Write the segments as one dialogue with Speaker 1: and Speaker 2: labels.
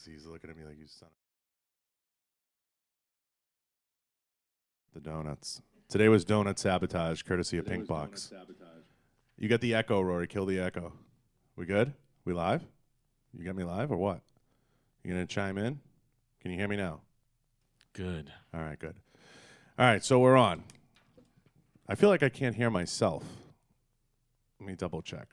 Speaker 1: He's looking at me like you son of the donuts. Today was donut sabotage, courtesy of Pink Box. You got the echo, Rory. Kill the echo. We good? We live? You got me live or what? You gonna chime in? Can you hear me now?
Speaker 2: Good.
Speaker 1: All right, good. All right, so we're on. I feel like I can't hear myself. Let me double check.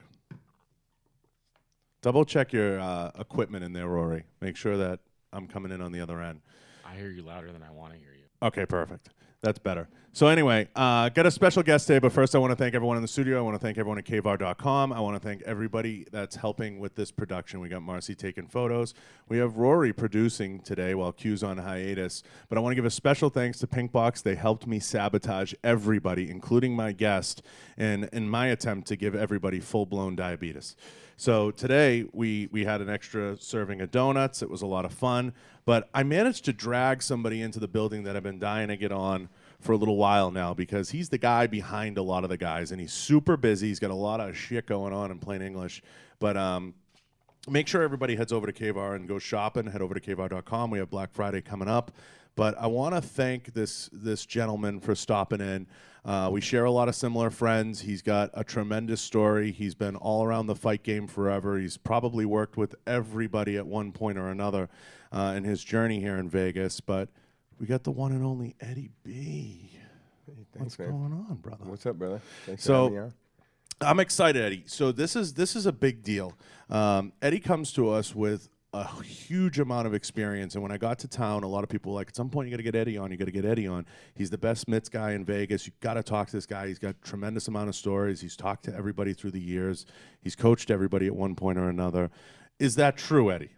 Speaker 1: Double check your equipment in there, Rory. Make sure that I'm coming in on the other end.
Speaker 2: I hear you louder than I want to hear you.
Speaker 1: Okay, perfect. That's better. So anyway, got a special guest today, but first I want to thank everyone in the studio. I want to thank everyone at kvar.com. I want to thank everybody that's helping with this production. We got Marcy taking photos. We have Rory producing today while Q's on hiatus. But I want to give a special thanks to Pinkbox. They helped me sabotage everybody, including my guest, in my attempt to give everybody full-blown diabetes. So today we had an extra serving of donuts. It was a lot of fun. But I managed to drag somebody into the building that I've been dying to get on for a little while now because he's the guy behind a lot of the guys, and he's super busy. He's got a lot of shit going on in plain English. But make sure everybody heads over to KVAR and go shopping. Head over to kvar.com. We have Black Friday coming up. But I want to thank this gentleman for stopping in. We share a lot of similar friends. He's got a tremendous story. He's been all around the fight game forever. He's probably worked with everybody at one point or another in his journey here in Vegas. But we got the one and only Eddie B.
Speaker 3: Hey, thanks,
Speaker 1: What's
Speaker 3: man.
Speaker 1: going on, brother?
Speaker 3: What's up, brother? Thanks
Speaker 1: So-
Speaker 3: for having me on.
Speaker 1: I'm excited, Eddie. So this is a big deal. Eddie comes to us with a huge amount of experience, and when I got to town, a lot of people were like, at some point you got to get Eddie on. You got to get Eddie on. He's the best mitts guy in Vegas. You got to talk to this guy. He's got a tremendous amount of stories. He's talked to everybody through the years. He's coached everybody at one point or another. Is that true, Eddie?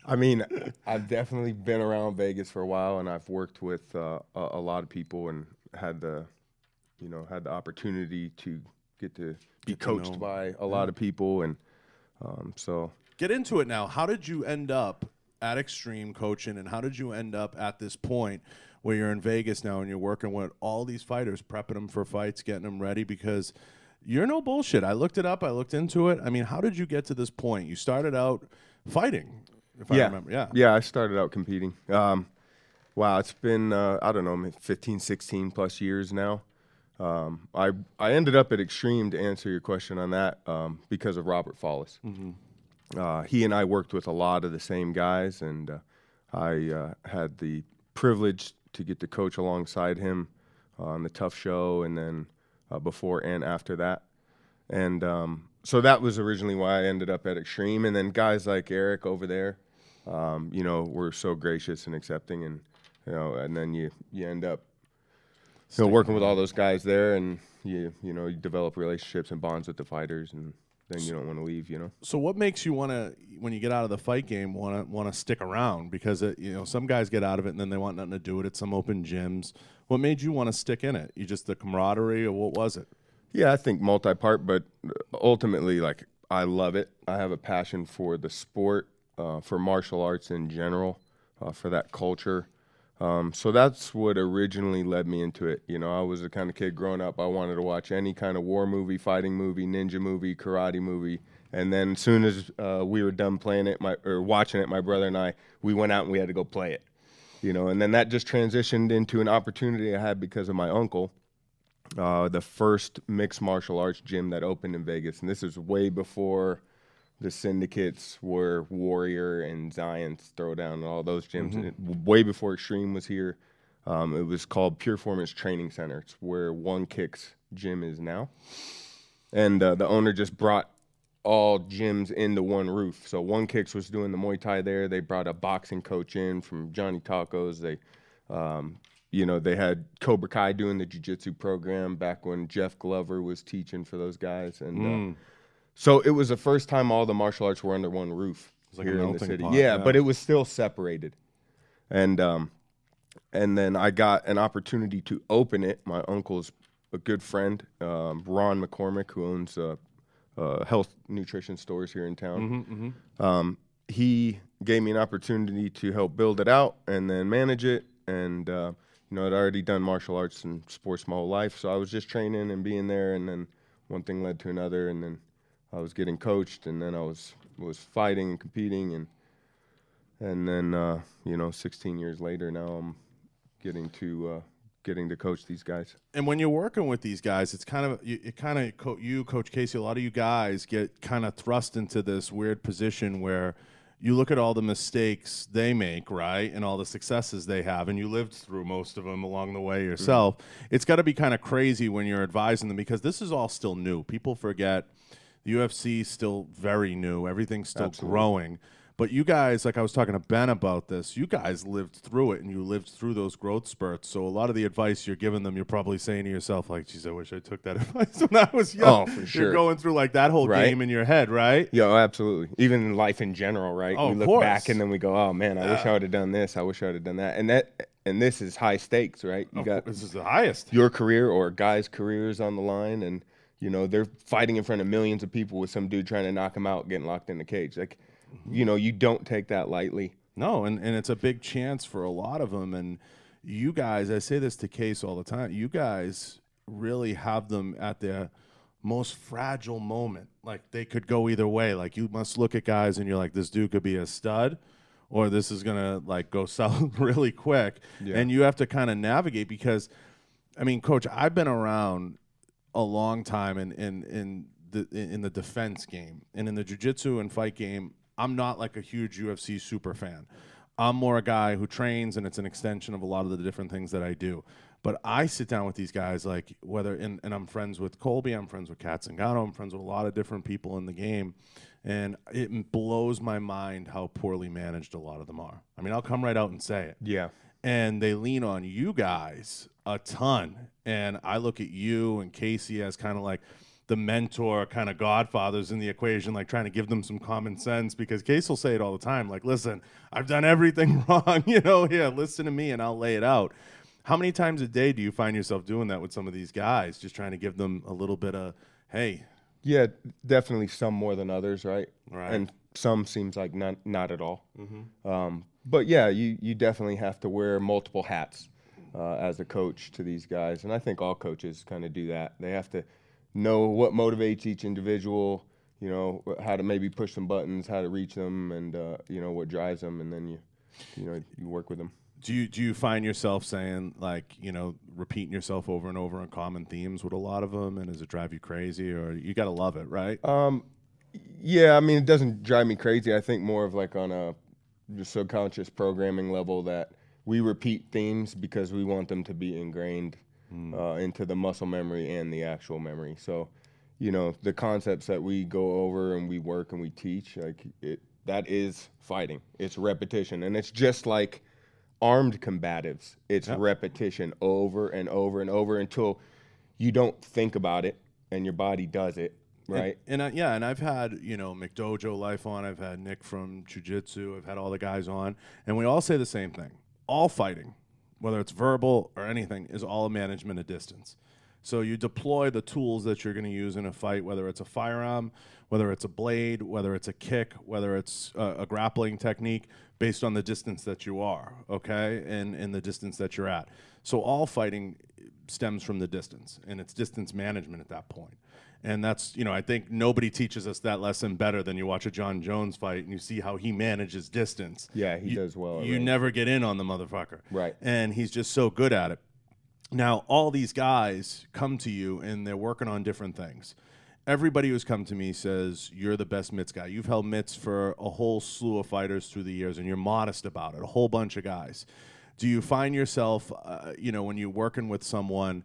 Speaker 3: I mean, I've definitely been around Vegas for a while, and I've worked with a lot of people and had the opportunity to get to be
Speaker 1: Get to
Speaker 3: coached
Speaker 1: know.
Speaker 3: by a lot of people, and so.
Speaker 1: Get into it now. How did you end up at Xtreme coaching, and how did you end up at this point where you're in Vegas now and you're working with all these fighters, prepping them for fights, getting them ready? Because you're no bullshit. I looked it up. I looked into it. I mean, how did you get to this point? You started out fighting, if I remember.
Speaker 3: Yeah, I started out competing. Wow, it's been, I don't know, 15, 16 plus years now. I ended up at Xtreme, to answer your question on that, because of Robert Follis.
Speaker 1: Mm-hmm.
Speaker 3: He and I worked with a lot of the same guys, and I had the privilege to get to coach alongside him on the Tough Show, and then before and after that. And so that was originally why I ended up at Xtreme. And then guys like Eric over there, were so gracious and accepting, and and then you end up working with all those guys there, and you develop relationships and bonds with the fighters, and then you don't want to leave,
Speaker 1: So what makes you want to, when you get out of the fight game, want to stick around? Because some guys get out of it and then they want nothing to do with it. Some open gyms. What made you want to stick in it? You just the camaraderie, or what was it?
Speaker 3: Yeah, I think multi-part, but ultimately, like, I love it. I have a passion for the sport, for martial arts in general, for that culture. So that's what originally led me into it. I was the kind of kid growing up, I wanted to watch any kind of war movie, fighting movie, ninja movie, karate movie. And then as soon as we were done playing it, watching it, my brother and I, we went out and we had to go play it. And then that just transitioned into an opportunity I had because of my uncle, the first mixed martial arts gym that opened in Vegas. And this is way before the syndicates were Warrior and Zion's Throwdown and all those gyms.
Speaker 1: Mm-hmm.
Speaker 3: Way before Xtreme was here. It was called Pure Performance Training Center. It's where One Kick's gym is now. And the owner just brought all gyms into one roof. So One Kicks was doing the Muay Thai there. They brought a boxing coach in from Johnny Tacos. They, they had Cobra Kai doing the jiu-jitsu program back when Jeff Glover was teaching for those guys. And so it was the first time all the martial arts were under one roof
Speaker 1: like
Speaker 3: here
Speaker 1: a
Speaker 3: in the
Speaker 1: melting
Speaker 3: city.
Speaker 1: pot,
Speaker 3: Yeah,
Speaker 1: yeah.
Speaker 3: but it was still separated. And then I got an opportunity to open it. My uncle's a good friend, Ron McCormick, who owns health nutrition stores here in town.
Speaker 1: Mm-hmm.
Speaker 3: He gave me an opportunity to help build it out and then manage it. And, I'd already done martial arts and sports my whole life. So I was just training and being there. And then one thing led to another. And then I was getting coached, and then I was fighting and competing. And And then, 16 years later, now I'm getting to coach these guys.
Speaker 1: And when you're working with these guys, it's kind of you, Coach Casey. A lot of you guys get kind of thrust into this weird position where you look at all the mistakes they make, right, and all the successes they have, and you lived through most of them along the way yourself. Mm-hmm. It's got to be kind of crazy when you're advising them because this is all still new. People forget the UFC is still very new. Everything's still
Speaker 3: Absolutely.
Speaker 1: growing. But you guys, like I was talking to Ben about this, you guys lived through it, and you lived through those growth spurts. So a lot of the advice you're giving them, you're probably saying to yourself, like, geez, I wish I took that advice when I was young.
Speaker 3: Oh, for sure.
Speaker 1: You're going through, like, that whole game in your head, right?
Speaker 3: Yeah, absolutely. Even in life in general, right?
Speaker 1: Oh,
Speaker 3: we look back, and then we go, oh, man, I wish I would have done this. I wish I would have done that. And this is high stakes, right?
Speaker 1: This is the highest.
Speaker 3: Your career or guys' careers on the line, and, they're fighting in front of millions of people with some dude trying to knock them out, getting locked in the cage. Like, you don't take that lightly.
Speaker 1: No, and it's a big chance for a lot of them. And you guys, I say this to Case all the time, you guys really have them at their most fragile moment. Like, they could go either way. Like, you must look at guys and you're like, this dude could be a stud or this is going to, like, go south really quick. Yeah. And you have to kind of navigate because, I mean, Coach, I've been around a long time in the defense game. And in the jiu-jitsu and fight game, I'm not like a huge UFC super fan. I'm more a guy who trains, and it's an extension of a lot of the different things that I do. But I sit down with these guys, like and I'm friends with Colby, I'm friends with Kat Zingano, I'm friends with a lot of different people in the game, and it blows my mind how poorly managed a lot of them are. I mean, I'll come right out and say it.
Speaker 3: Yeah.
Speaker 1: And they lean on you guys a ton. And I look at you and Casey as kind of like the mentor kind of godfathers in the equation, like trying to give them some common sense because Case will say it all the time. Like, listen, I've done everything wrong, here, listen to me and I'll lay it out. How many times a day do you find yourself doing that with some of these guys? Just trying to give them a little bit of, hey.
Speaker 3: Yeah, definitely some more than others, right?
Speaker 1: Right.
Speaker 3: And some seems like not at all. Mm-hmm. But yeah, you definitely have to wear multiple hats as a coach to these guys. And I think all coaches kind of do that. They have to know what motivates each individual, how to maybe push some buttons, how to reach them, and what drives them, and then you work with them.
Speaker 1: Do you find yourself saying, like, repeating yourself over and over on common themes with a lot of them, and does it drive you crazy, or you got to love it, right?
Speaker 3: Yeah, I mean, it doesn't drive me crazy. I think more of like on a subconscious programming level that we repeat themes because we want them to be ingrained into the muscle memory and the actual memory. So, the concepts that we go over and we work and we teach, that is fighting. It's repetition. And it's just like armed combatives. It's repetition over and over and over until you don't think about it and your body does it, right?
Speaker 1: And I've had, McDojo Life on. I've had Nick from Jiu-Jitsu. I've had all the guys on. And we all say the same thing. All fighting, whether it's verbal or anything, is all a management of distance. So you deploy the tools that you're going to use in a fight, whether it's a firearm, whether it's a blade, whether it's a kick, whether it's a grappling technique, based on the distance that you are, okay, and the distance that you're at. So all fighting stems from the distance, and it's distance management at that point. And that's, I think nobody teaches us that lesson better than you watch a John Jones fight and you see how he manages distance.
Speaker 3: Yeah, he does well.
Speaker 1: You never get in on the motherfucker.
Speaker 3: Right.
Speaker 1: And he's just so good at it. Now, all these guys come to you and they're working on different things. Everybody who's come to me says, you're the best mitts guy. You've held mitts for a whole slew of fighters through the years, and you're modest about it, a whole bunch of guys. Do you find yourself, when you're working with someone,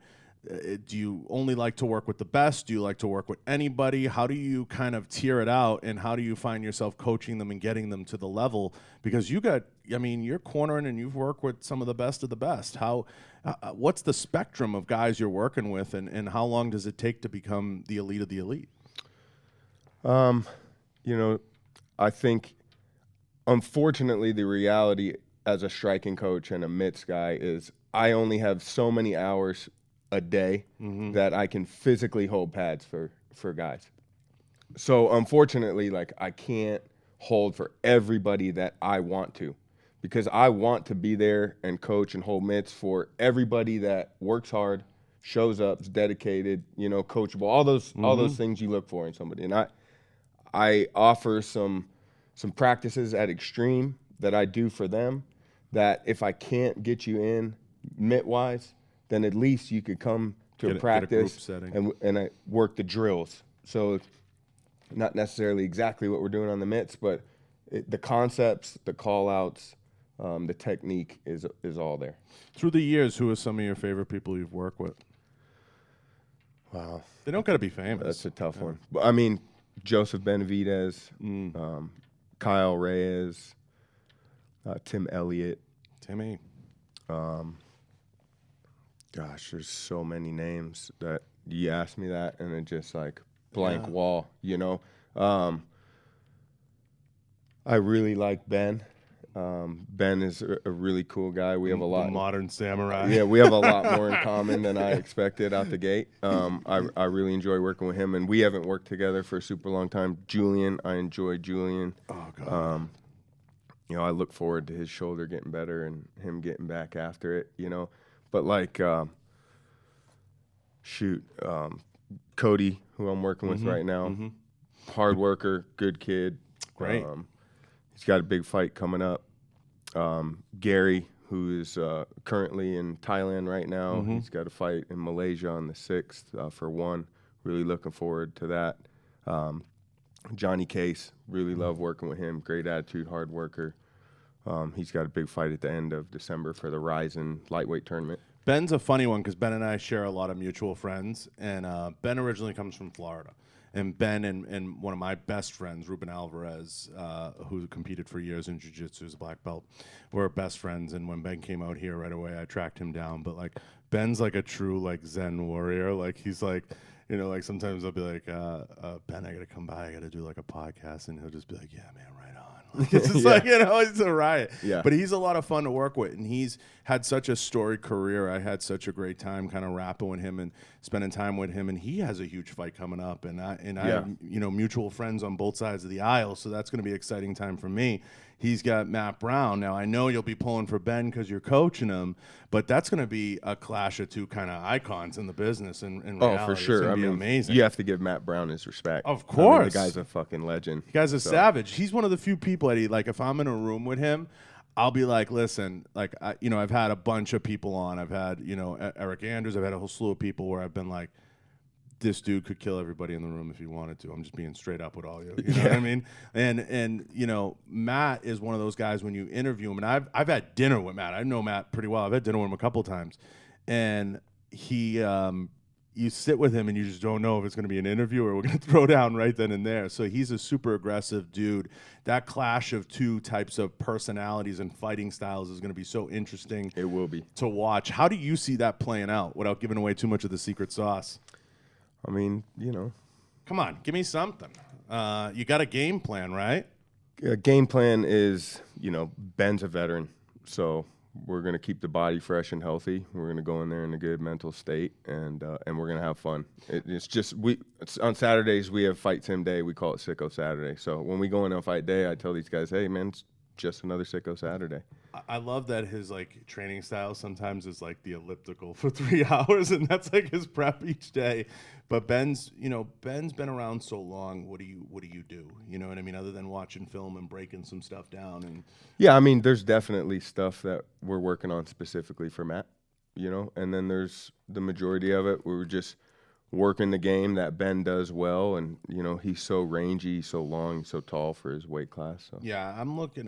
Speaker 1: do you only like to work with the best? Do you like to work with anybody? How do you kind of tier it out, and how do you find yourself coaching them and getting them to the level? Because you're cornering and you've worked with some of the best. What's the spectrum of guys you're working with, and how long does it take to become the elite of the elite?
Speaker 3: I think, unfortunately, the reality as a striking coach and a mitts guy is I only have so many hours a day that I can physically hold pads for guys. So unfortunately, I can't hold for everybody that I want to, because I want to be there and coach and hold mitts for everybody that works hard, shows up, is dedicated, coachable, all those things you look for in somebody. And I offer some practices at Xtreme that I do for them that if I can't get you in mitt-wise, then at least you could come to a practice and I work the drills. So not necessarily exactly what we're doing on the mitts, but the concepts, the call-outs, the technique is all there.
Speaker 1: Through the years, who are some of your favorite people you've worked with?
Speaker 3: Wow.
Speaker 1: They don't got to be famous.
Speaker 3: That's a tough one. But, I mean, Joseph Benavidez, Kyle Reyes, Tim Elliott.
Speaker 1: Timmy.
Speaker 3: Gosh, there's so many names that you ask me that, and it just like blank wall, you know. I really like Ben. Ben is a really cool guy. We have a lot.
Speaker 1: Modern samurai.
Speaker 3: Yeah, we have a lot more in common than I expected out the gate. I really enjoy working with him, and we haven't worked together for a super long time. Julian, I enjoy Julian.
Speaker 1: Oh, God.
Speaker 3: You know, I look forward to his shoulder getting better and him getting back after it, you know. But like, Cody, who I'm working with right now, hard worker, good kid.
Speaker 1: Great.
Speaker 3: He's got a big fight coming up. Gary, who is currently in Thailand right now, he's got a fight in Malaysia on the 6th for one. Really looking forward to that. Johnny Case, really love working with him. Great attitude, hard worker. He's got a big fight at the end of December for the Ryzen lightweight tournament.
Speaker 1: Ben's a funny one because Ben and I share a lot of mutual friends, and Ben originally comes from Florida. And Ben and one of my best friends, Ruben Alvarez, who competed for years in jiu-jitsu as a black belt, were best friends. And when Ben came out here right away, I tracked him down. But, like, Ben's like a true, like, Zen warrior. Like, he's like, you know, like sometimes I'll be like, Ben, I got to come by. I got to do, like, a podcast. And he'll just be like, yeah, man, right on. Like, it's just like, you know, it's a riot.
Speaker 3: Yeah.
Speaker 1: But he's a lot of fun to work with. And he's had such a storied career. I had such a great time kind of rapping with him and spending time with him. And he has a huge fight coming up. And I have, you know, mutual friends on both sides of the aisle. So that's going to be an exciting time for me. He's got Matt Brown. Now, I know you'll be pulling for Ben because you're coaching him, but that's going to be a clash of two kind of icons in the business. And reality.
Speaker 3: Oh, for sure.
Speaker 1: I mean, amazing.
Speaker 3: You have to give Matt Brown his respect.
Speaker 1: Of course.
Speaker 3: I mean, the guy's a fucking legend.
Speaker 1: The guy's a savage. He's one of the few people, Eddie, like, if I'm in a room with him, I'll be like, listen, like, you know, I've had a bunch of people on. I've had, you know, Eric Andrews. I've had a whole slew of people where I've been like, this dude could kill everybody in the room if he wanted to. I'm just being straight up with all you. You know what I mean? And you know, Matt is one of those guys when you interview him, and I've had dinner with Matt. I know Matt pretty well. I've had dinner with him a couple times, and he you sit with him and you just don't know if it's going to be an interview or we're going to throw down right then and there. So he's a super aggressive dude. That clash of two types of personalities and fighting styles is going to be so interesting.
Speaker 3: It will be
Speaker 1: to watch. How do you see that playing out without giving away too much of the secret sauce?
Speaker 3: I mean, you know.
Speaker 1: Come on, give me something. You got a game plan, right?
Speaker 3: Game plan is, you know, Ben's a veteran, so we're going to keep the body fresh and healthy. We're going to go in there in a good mental state, and we're going to have fun. It's just on Saturdays we have Fight Sim Day. We call it Sicko Saturday. So when we go in on Fight Day, I tell these guys, hey, man, it's just another Sicko Saturday.
Speaker 1: I love that his like training style sometimes is like the elliptical for 3 hours, and that's like his prep each day. But Ben's been around so long. What do you do? You know what I mean? Other than watching film and breaking some stuff down and
Speaker 3: yeah, I mean, there's definitely stuff that we're working on specifically for Matt, you know, and then there's the majority of it where we're just working the game that Ben does well, and you know, he's so rangy, so long, so tall for his weight class. So.
Speaker 1: Yeah,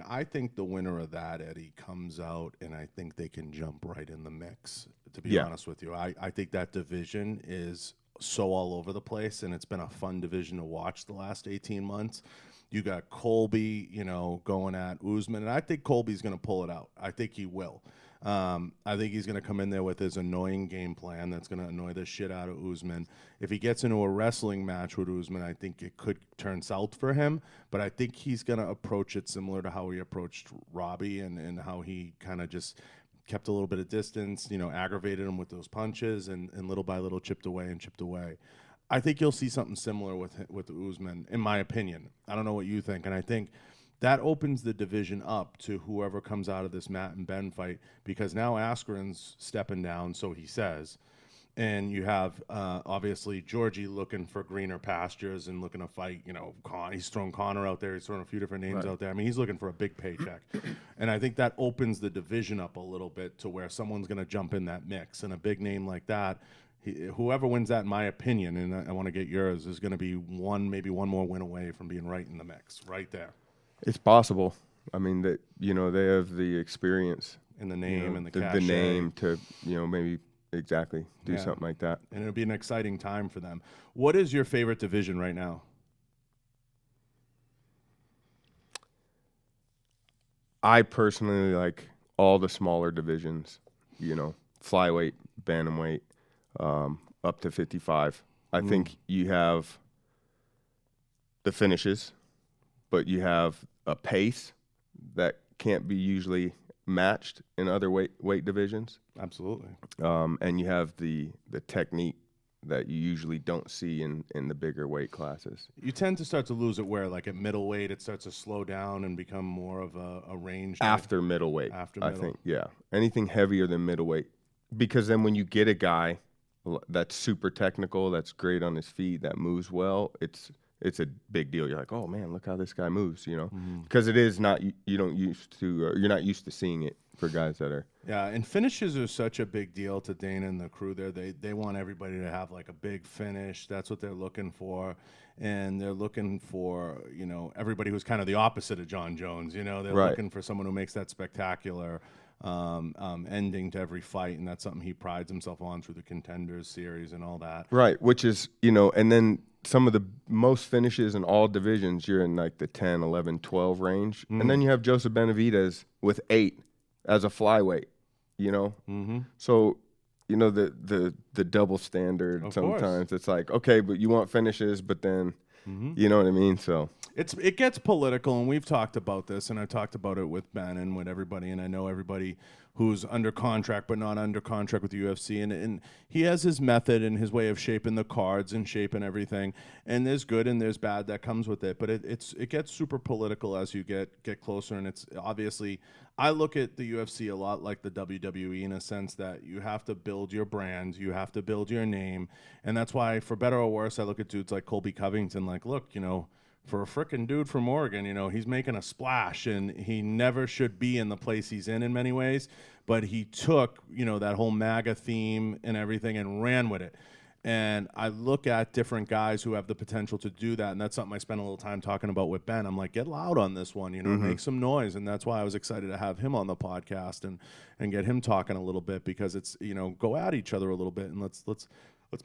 Speaker 1: I think the winner of that, Eddie, comes out, and I think they can jump right in the mix, to be honest with you. I think that division is so all over the place, and it's been a fun division to watch the last 18 months. You got Colby, you know, going at Usman, and I think Colby's going to pull it out. I think he will. I think he's going to come in there with his annoying game plan that's going to annoy the shit out of Usman. If he gets into a wrestling match with Usman, I think it could turn south for him, but I think he's going to approach it similar to how he approached Robbie and how he kind of just kept a little bit of distance, you know, aggravated him with those punches and little by little chipped away. I think you'll see something similar with Usman, in my opinion. I don't know what you think, and I think that opens the division up to whoever comes out of this Matt and Ben fight, because now Askren's stepping down, so he says, and you have obviously Georgie looking for greener pastures and looking to fight. He's thrown Connor out there. He's thrown a few different names out there. I mean, he's looking for a big paycheck, and I think that opens the division up a little bit to where someone's going to jump in that mix, and a big name like that. Whoever wins that, in my opinion, and I want to get yours, is going to be maybe one more win away from being right in the mix, right there.
Speaker 3: It's possible. I mean, that they have the experience
Speaker 1: and the name and the
Speaker 3: the name to maybe exactly do something like that.
Speaker 1: And it'll be an exciting time for them. What is your favorite division right now?
Speaker 3: I personally like all the smaller divisions. Flyweight, bantamweight. Up to 55. I think you have the finishes, but you have a pace that can't be usually matched in other weight divisions.
Speaker 1: Absolutely.
Speaker 3: And you have the technique that you usually don't see in the bigger weight classes.
Speaker 1: You tend to start to lose it where, like at middleweight, it starts to slow down and become more of a range.
Speaker 3: After middleweight.
Speaker 1: I
Speaker 3: think, yeah. Anything heavier than middleweight. Because then when you get a guy that's super technical, that's great on his feet, that moves well, it's a big deal. You're like, oh man, look how this guy moves, because it is not, you're not used to seeing it for guys that are.
Speaker 1: Yeah, and finishes are such a big deal to Dana and the crew there. They want everybody to have like a big finish. That's what they're looking for. And they're looking for, everybody who's kind of the opposite of John Jones. They're looking for someone who makes that spectacular ending to every fight, and that's something he prides himself on through the Contenders series and all that.
Speaker 3: Right, which is, and then some of the most finishes in all divisions, you're in like the 10, 11, 12 range. And then you have Joseph Benavidez with 8 as a flyweight, So, the double standard
Speaker 1: of
Speaker 3: sometimes.
Speaker 1: Course.
Speaker 3: It's like, okay, but you want finishes, but then, you know what I mean? So
Speaker 1: it gets political, and we've talked about this, and I've talked about it with Ben and with everybody, and I know everybody who's under contract but not under contract with the UFC, and he has his method and his way of shaping the cards and shaping everything, and there's good and there's bad that comes with it, but it gets super political as you get closer, and it's obviously, I look at the UFC a lot like the WWE in a sense that you have to build your brand, you have to build your name, and that's why, for better or worse, I look at dudes like Colby Covington, like, look, for a frickin' dude from Oregon, he's making a splash, and he never should be in the place he's in many ways, but he took, that whole MAGA theme and everything and ran with it. And I look at different guys who have the potential to do that, and that's something I spent a little time talking about with Ben. I'm like, get loud on this one, make some noise, and that's why I was excited to have him on the podcast and get him talking a little bit, because it's, go at each other a little bit, and let's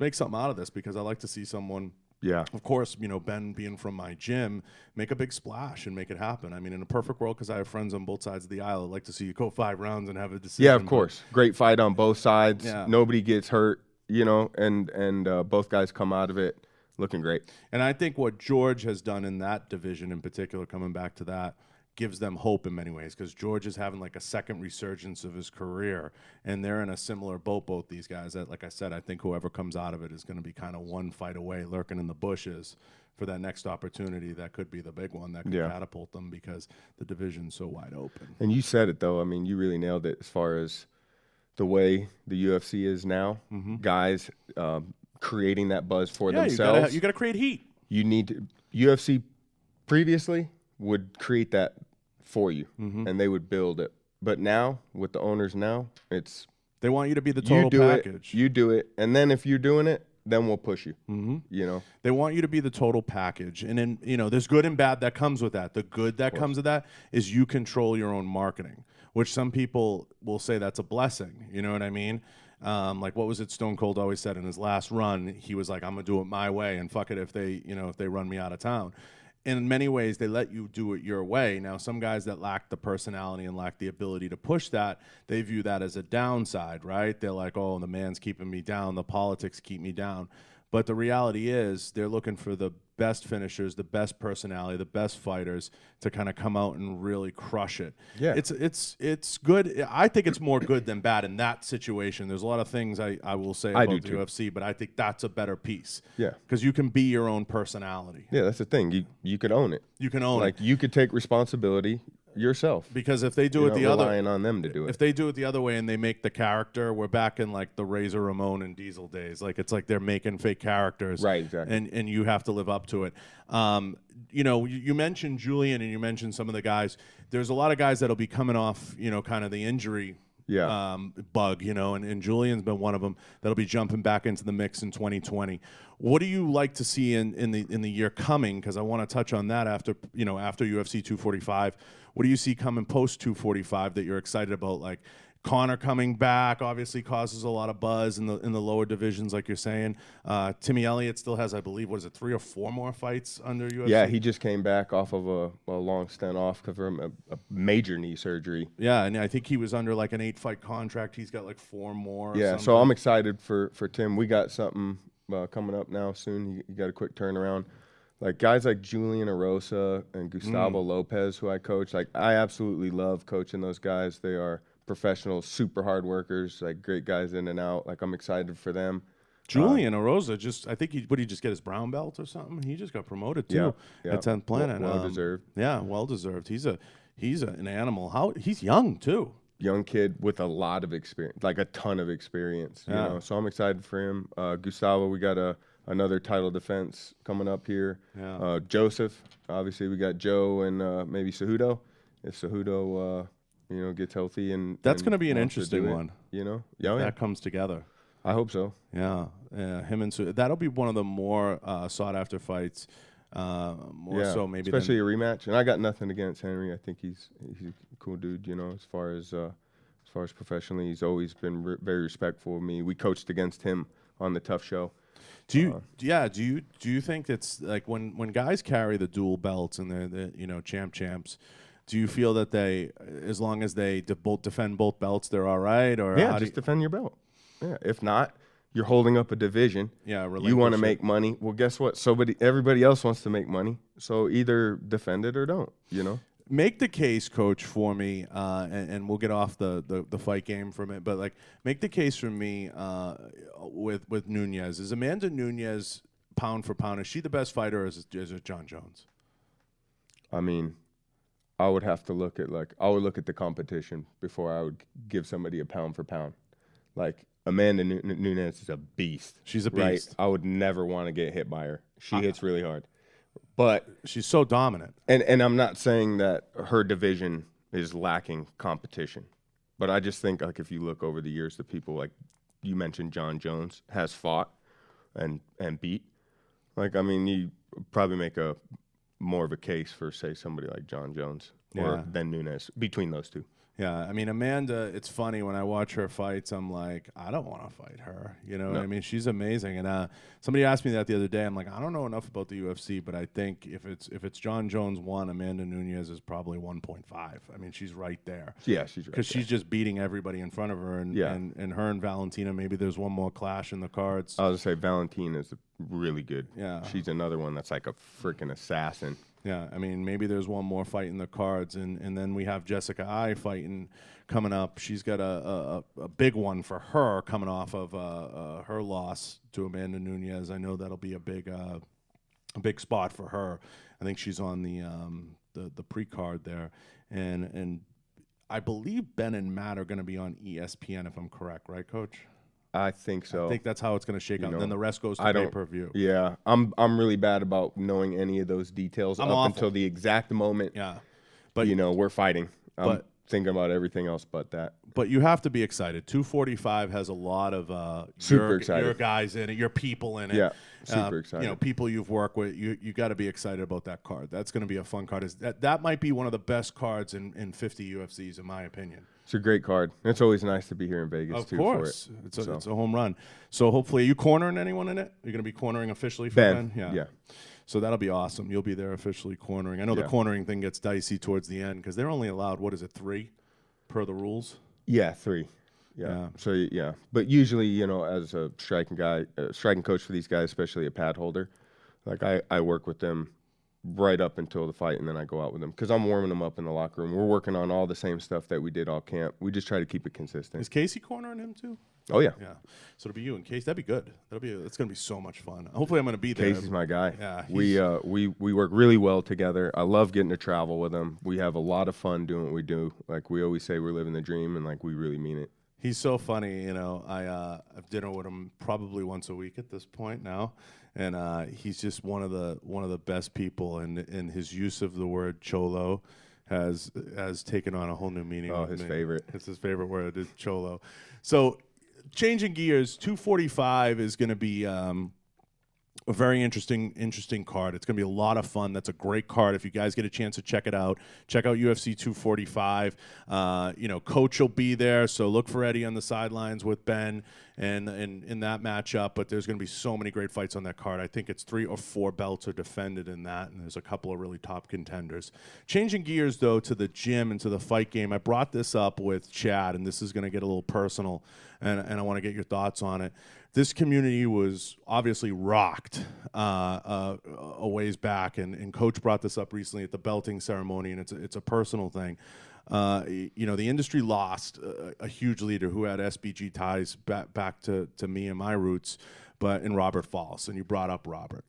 Speaker 1: make something out of this, because I like to see someone.
Speaker 3: Yeah.
Speaker 1: Of course, Ben being from my gym, make a big splash and make it happen. I mean, in a perfect world, because I have friends on both sides of the aisle, I'd like to see you go 5 rounds and have a decision.
Speaker 3: Yeah, of course. Great fight on both sides.
Speaker 1: Yeah.
Speaker 3: Nobody gets hurt, and both guys come out of it looking great.
Speaker 1: And I think what George has done in that division in particular, coming back to that, gives them hope in many ways, because George is having like a second resurgence of his career, and they're in a similar boat, both these guys, that, like I said, I think whoever comes out of it is going to be kind of one fight away, lurking in the bushes for that next opportunity that could be the big one that could catapult them, because the division's so wide open.
Speaker 3: And you said it, though. I mean, you really nailed it as far as the way the UFC is now. Guys creating that buzz for themselves.
Speaker 1: You got to create heat.
Speaker 3: You need to, UFC previously would create that for you, and they would build it. But now, with the owners now, it's
Speaker 1: they want you to be the total package.
Speaker 3: You do it, and then if you're doing it, then we'll push you.
Speaker 1: They want you to be the total package, and then there's good and bad that comes with that. The good that comes with that is you control your own marketing, which some people will say that's a blessing. You know what I mean? Like, what was it Stone Cold always said in his last run? He was like, I'm gonna do it my way, and fuck it if they run me out of town. In many ways, they let you do it your way. Now, some guys that lack the personality and lack the ability to push that, they view that as a downside, right? They're like, oh, the man's keeping me down, the politics keep me down. But the reality is they're looking for the best finishers, the best personality, the best fighters to kind of come out and really crush it.
Speaker 3: Yeah.
Speaker 1: It's good. I think it's more good than bad in that situation. There's a lot of things I will say about the UFC, but I think that's a better piece.
Speaker 3: Yeah.
Speaker 1: Because you can be your own personality.
Speaker 3: Yeah, that's the thing. You could own it.
Speaker 1: You can own it.
Speaker 3: Like, you could take responsibility yourself.
Speaker 1: Because if they do
Speaker 3: You're
Speaker 1: it
Speaker 3: not
Speaker 1: the other,
Speaker 3: relying on them to do it.
Speaker 1: if they do it the other way and they make the character, we're back in like the Razor Ramon and Diesel days. Like it's like they're making fake characters,
Speaker 3: Right, exactly.
Speaker 1: And you have to live up to it. You know, you mentioned Julian and you mentioned some of the guys. There's a lot of guys that'll be coming off, you know, kind of the injury.
Speaker 3: Yeah.
Speaker 1: Bug, you know, and Julian's been one of them that'll be jumping back into the mix in 2020. What do you like to see in the year coming? Because I want to touch on that after UFC 245. What do you see coming post 245 that you're excited about? Like Conor coming back obviously causes a lot of buzz in the lower divisions, like you're saying. Timmy Elliott still has, I believe, what is it, 3 or 4 more fights under UFC?
Speaker 3: Yeah, he just came back off of a long stint off from a major knee surgery.
Speaker 1: Yeah, and I think he was under like an 8-fight contract. He's got like 4 more.
Speaker 3: Yeah, so I'm excited for Tim. We got something coming up now soon. He got a quick turnaround. Like guys like Julian Erosa and Gustavo Lopez, who I coach, like I absolutely love coaching those guys. They are professionals, super hard workers, like great guys in and out. Like I'm excited for them.
Speaker 1: Julian Erosa I think he just get his brown belt or something? He just got promoted too at 10th Planet.
Speaker 3: Well deserved.
Speaker 1: Yeah, well deserved. He's an animal. He's young too.
Speaker 3: Young kid with a lot of experience, like a ton of experience. You know, so I'm excited for him. Gustavo, we got another title defense coming up here.
Speaker 1: Yeah.
Speaker 3: Joseph, obviously we got Joe and maybe Cejudo. If Cejudo, gets healthy and
Speaker 1: that's going to be an
Speaker 3: wants to
Speaker 1: interesting
Speaker 3: do it,
Speaker 1: one.
Speaker 3: You know,
Speaker 1: That comes together.
Speaker 3: I hope so.
Speaker 1: Yeah, him and that'll be one of the more sought after fights. So maybe
Speaker 3: especially a rematch. And I got nothing against Henry. I think he's a cool dude. You know, as far as professionally, he's always been very respectful of me. We coached against him on the Tough Show.
Speaker 1: Do you think it's like when guys carry the dual belts and they're champs? Do you feel that they, as long as they both defend both belts, they're all right? Or
Speaker 3: just defend your belt. Yeah, if not, you're holding up a division.
Speaker 1: Yeah,
Speaker 3: you want to make money. Well, guess what? Everybody else wants to make money. So either defend it or don't. You know.
Speaker 1: Make the case, Coach, for me, and we'll get off the fight game from it. But like, make the case for me with Nunes. Is Amanda Nunes pound for pound? Is she the best fighter, or is it John Jones?
Speaker 3: I mean, I would have to look at the competition before I would give somebody a pound for pound. Like Amanda Nunes is a beast.
Speaker 1: She's a beast.
Speaker 3: Right? I would never want to get hit by her. She hits really hard. But
Speaker 1: she's so dominant.
Speaker 3: And I'm not saying that her division is lacking competition. But I just think like if you look over the years, the people like you mentioned John Jones has fought and beat. Like I mean, you probably make more of a case for say somebody like John Jones than Nunes between those two.
Speaker 1: Yeah, I mean, Amanda, it's funny when I watch her fights, I'm like, I don't want to fight her. You know what I mean? She's amazing. And somebody asked me that the other day. I'm like, I don't know enough about the UFC, but I think if it's John Jones 1, Amanda Nunes is probably 1.5. I mean, she's right there.
Speaker 3: Yeah, she's right.
Speaker 1: Because she's just beating everybody in front of her. And her and Valentina, maybe there's one more clash in the cards.
Speaker 3: I was going to say, Valentina is really good.
Speaker 1: Yeah.
Speaker 3: She's another one that's like a freaking assassin.
Speaker 1: Yeah, I mean, maybe there's one more fight in the cards, and then we have Jessica I fighting coming up. She's got a big one for her coming off of her loss to Amanda Nunes. I know that'll be a big spot for her. I think she's on the pre-card there, and I believe Ben and Matt are going to be on ESPN if I'm correct, right, Coach?
Speaker 3: I think so.
Speaker 1: I think that's how it's going to shake out. Then the rest goes to pay-per-view.
Speaker 3: Yeah, I'm really bad about knowing any of those details until the exact moment.
Speaker 1: Yeah, but
Speaker 3: we're fighting. I'm thinking about everything else but that.
Speaker 1: But you have to be excited. 245 has a lot of
Speaker 3: super excited.
Speaker 1: Your guys in it, your people in it.
Speaker 3: Yeah, super excited.
Speaker 1: People you've worked with. You got to be excited about that card. That's going to be a fun card. That might be one of the best cards in 50 UFCs, in my opinion.
Speaker 3: It's a great card. It's always nice to be here in Vegas, too.
Speaker 1: Of course. For it. It's a home run. So hopefully, are you cornering anyone in it? You're going to be cornering officially for Ben?
Speaker 3: Yeah.
Speaker 1: So that'll be awesome. You'll be there officially cornering. I know the cornering thing gets dicey towards the end because they're only allowed, 3 per the rules?
Speaker 3: Yeah, 3. Yeah. So, But usually, as a striking coach for these guys, especially a pad holder, like I work with them right up until the fight, and then I go out with them because I'm warming them up in the locker room. We're working on all the same stuff that we did all camp. We just try to keep it consistent.
Speaker 1: Is Casey cornering him too?
Speaker 3: Oh yeah.
Speaker 1: Yeah. So it'll be you and Casey. That'd be good. It's gonna be so much fun. Hopefully I'm gonna be there.
Speaker 3: Casey's my guy.
Speaker 1: Yeah.
Speaker 3: We work really well together. I love getting to travel with him. We have a lot of fun doing what we do. Like we always say, we're living the dream, and like we really mean it.
Speaker 1: He's so funny, you know. I have dinner with him probably once a week at this point now, and he's just one of the best people. And his use of the word cholo has taken on a whole new meaning.
Speaker 3: Oh,
Speaker 1: with
Speaker 3: his
Speaker 1: me.
Speaker 3: favorite.
Speaker 1: It's his favorite word is cholo. So, changing gears, 245 is going to be a very interesting card. It's going to be a lot of fun. That's a great card. If you guys get a chance to check it out, check out UFC 245. You know, Coach will be there, so look for Eddie on the sidelines with Ben and in that matchup. But there's going to be so many great fights on that card. I think it's 3 or 4 belts are defended in that, and there's a couple of really top contenders. Changing gears, though, to the gym and to the fight game, I brought this up with Chad, and this is going to get a little personal, and I want to get your thoughts on it. This community was obviously rocked a ways back, and Coach brought this up recently at the belting ceremony, and it's a personal thing. You know, the industry lost a huge leader who had SBG ties back to me and my roots, but in Robert Falls, and you brought up Robert.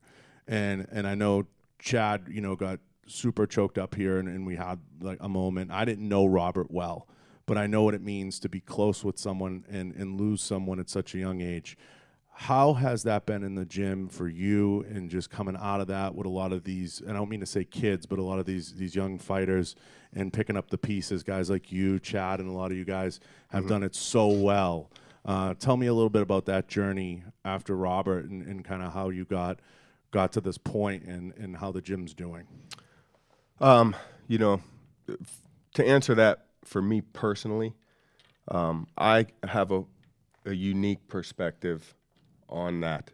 Speaker 1: And I know Chad, you know, got super choked up here, and we had like a moment. I didn't know Robert well, but I know what it means to be close with someone and lose someone at such a young age. How has that been in the gym for you, and just coming out of that with a lot of these, and I don't mean to say kids, but a lot of these young fighters, and picking up the pieces, guys like you, Chad, and a lot of you guys have done it so well. Tell me a little bit about that journey after Robert, and kind of how you got to this point, and how the gym's doing.
Speaker 3: You know, to answer that for me personally, I have a unique perspective on that.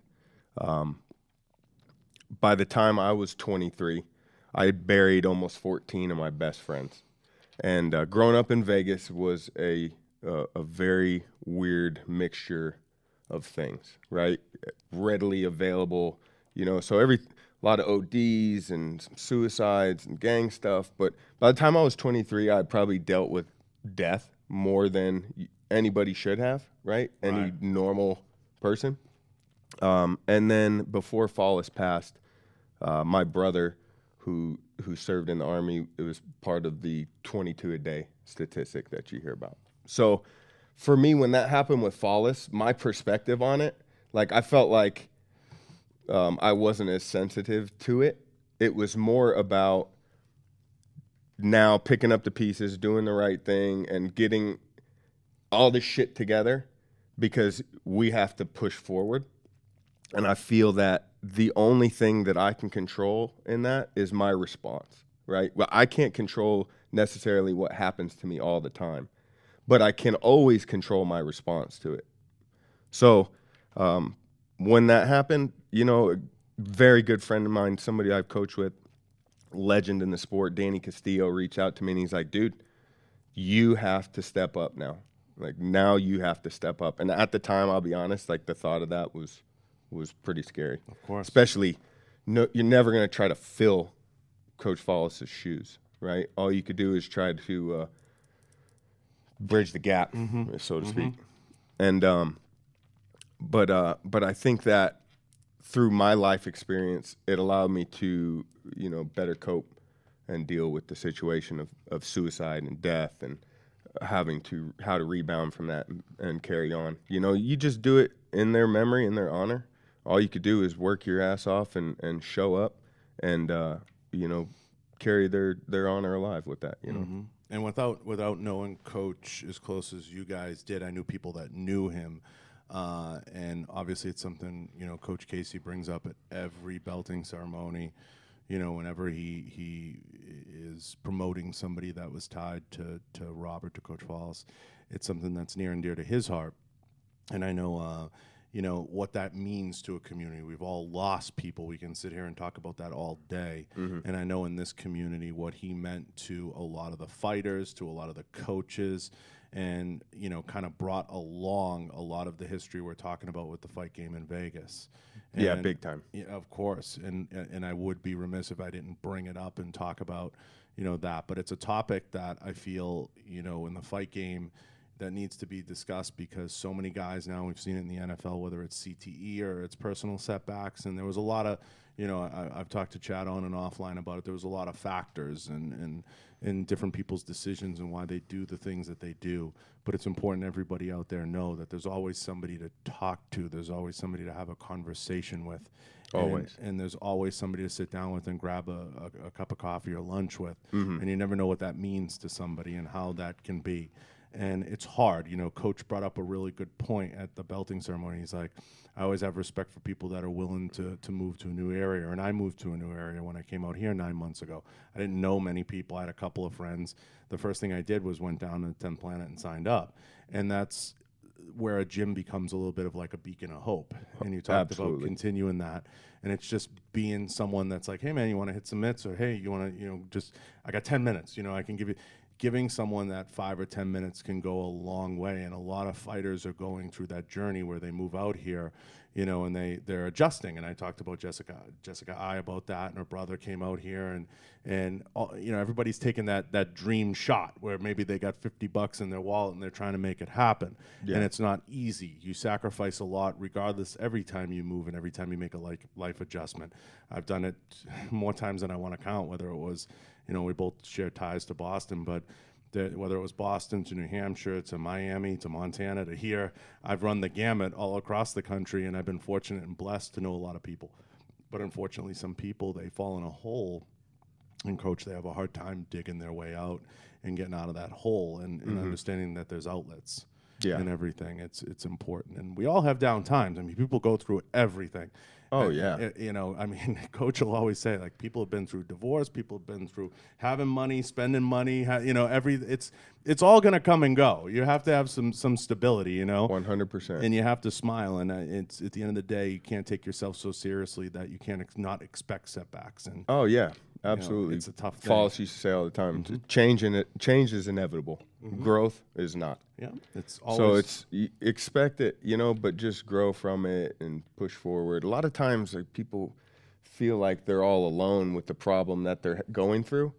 Speaker 3: By the time I was 23, I had buried almost 14 of my best friends. And growing up in Vegas was a very weird mixture of things, right? Readily available, you know, so a lot of ODs and some suicides and gang stuff. But by the time I was 23, I probably dealt with death more than anybody should have, right? Any normal person. And then before Fallis passed, my brother, who served in the Army, it was part of the 22 a day statistic that you hear about. So for me, when that happened with Fallis, my perspective on it, like I felt like I wasn't as sensitive to it. It was more about now picking up the pieces, doing the right thing, and getting all this shit together because we have to push forward. And I feel that the only thing that I can control in that is my response, right? Well, I can't control necessarily what happens to me all the time, but I can always control my response to it. So when that happened, you know, a very good friend of mine, somebody I've coached with, legend in the sport, Danny Castillo, reached out to me and he's like, dude, you have to step up now. Like now you have to step up. And at the time, I'll be honest, like the thought of that was pretty scary.
Speaker 1: Of course.
Speaker 3: Especially, you're never going to try to fill Coach Fallis' shoes, right? All you could do is try to bridge the gap, so to speak. And but I think that through my life experience, it allowed me to, you know, better cope and deal with the situation of suicide and death, and how to rebound from that and carry on. You know, you just do it in their memory, in their honor. All you could do is work your ass off and show up and, you know, carry their honor alive with that, you know.
Speaker 1: And without knowing Coach as close as you guys did, I knew people that knew him. And obviously it's something, you know, Coach Casey brings up at every belting ceremony, you know, whenever he is promoting somebody that was tied to Robert, to Coach Fallis. It's something that's near and dear to his heart. And I know, you know, what that means to a community. We've all lost people. We can sit here and talk about that all day. And I know in this community what he meant to a lot of the fighters, to a lot of the coaches, and, you know, kind of brought along a lot of the history we're talking about with the fight game in Vegas. And,
Speaker 3: Yeah, big time.
Speaker 1: Yeah, of course. And I would be remiss if I didn't bring it up and talk about, you know, that. But it's a topic that I feel, you know, in the fight game, that needs to be discussed, because so many guys now, we've seen it in the NFL, whether it's CTE or it's personal setbacks, and there was a lot of, I've talked to Chad on and offline about it. There was a lot of factors and different people's decisions and why they do the things that they do. But it's important everybody out there know that there's always somebody to talk to. There's always somebody to have a conversation with.
Speaker 3: Always.
Speaker 1: And there's always somebody to sit down with and grab a cup of coffee or lunch with.
Speaker 3: Mm-hmm.
Speaker 1: And you never know what that means to somebody and how that can be. And it's hard. Coach brought up a really good point at the belting ceremony. He's like, I always have respect for people that are willing to move to a new area. And I moved to a new area when I came out here 9 months ago. I didn't know many people. I had a couple of friends. The first thing I did was went down to 10 Planet and signed up. And that's where a gym becomes a little bit of like a beacon of hope. And you talked about continuing that. And it's just being someone that's like, hey, man, you want to hit some mitts? Or, hey, you want to, I got 10 minutes. I can give you. Giving someone that 5 or 10 minutes can go a long way, and a lot of fighters are going through that journey where they move out here, and they're adjusting. And I talked about Jessica I about that, and her brother came out here, and everybody's taking that dream shot where maybe they got $50 in their wallet and they're trying to make it happen. Yeah. And it's not easy. You sacrifice a lot regardless every time you move and every time you make a life adjustment. I've done it more times than I want to count, whether it was, we both share ties to Boston, but whether it was Boston to New Hampshire to Miami to Montana to here, I've run the gamut all across the country, and I've been fortunate and blessed to know a lot of people. But unfortunately, some people, they fall in a hole, and Coach, they have a hard time digging their way out and getting out of that hole and understanding that there's outlets and everything. It's important. And we all have down times. I mean, people go through everything.
Speaker 3: Oh, yeah.
Speaker 1: Coach will always say, like, people have been through divorce, people have been through having money, spending money, it's all going to come and go. You have to have some stability,
Speaker 3: 100%.
Speaker 1: And you have to smile. And it's at the end of the day, you can't take yourself so seriously that you can't not expect setbacks. And
Speaker 3: oh, yeah. Absolutely.
Speaker 1: It's a tough thing.
Speaker 3: Falls used to say all the time, change is inevitable. Growth is not.
Speaker 1: Yeah, it's always.
Speaker 3: So expect it, but just grow from it and push forward. A lot of times, people feel like they're all alone with the problem that they're going through,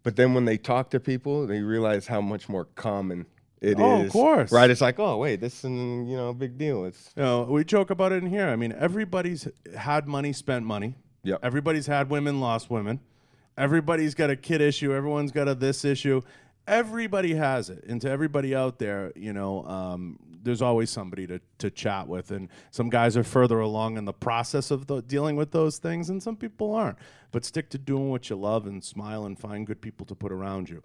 Speaker 3: but then when they talk to people, they realize how much more common it is.
Speaker 1: Oh, of course.
Speaker 3: Right? It's like, oh, wait, this isn't, a big deal. It's
Speaker 1: we joke about it in here. I mean, everybody's had money, spent money.
Speaker 3: Yep.
Speaker 1: Everybody's had women, lost women. Everybody's got a kid issue. Everyone's got a this issue. Everybody has it. And to everybody out there, there's always somebody to chat with. And some guys are further along in the process of dealing with those things, and some people aren't. But stick to doing what you love and smile and find good people to put around you.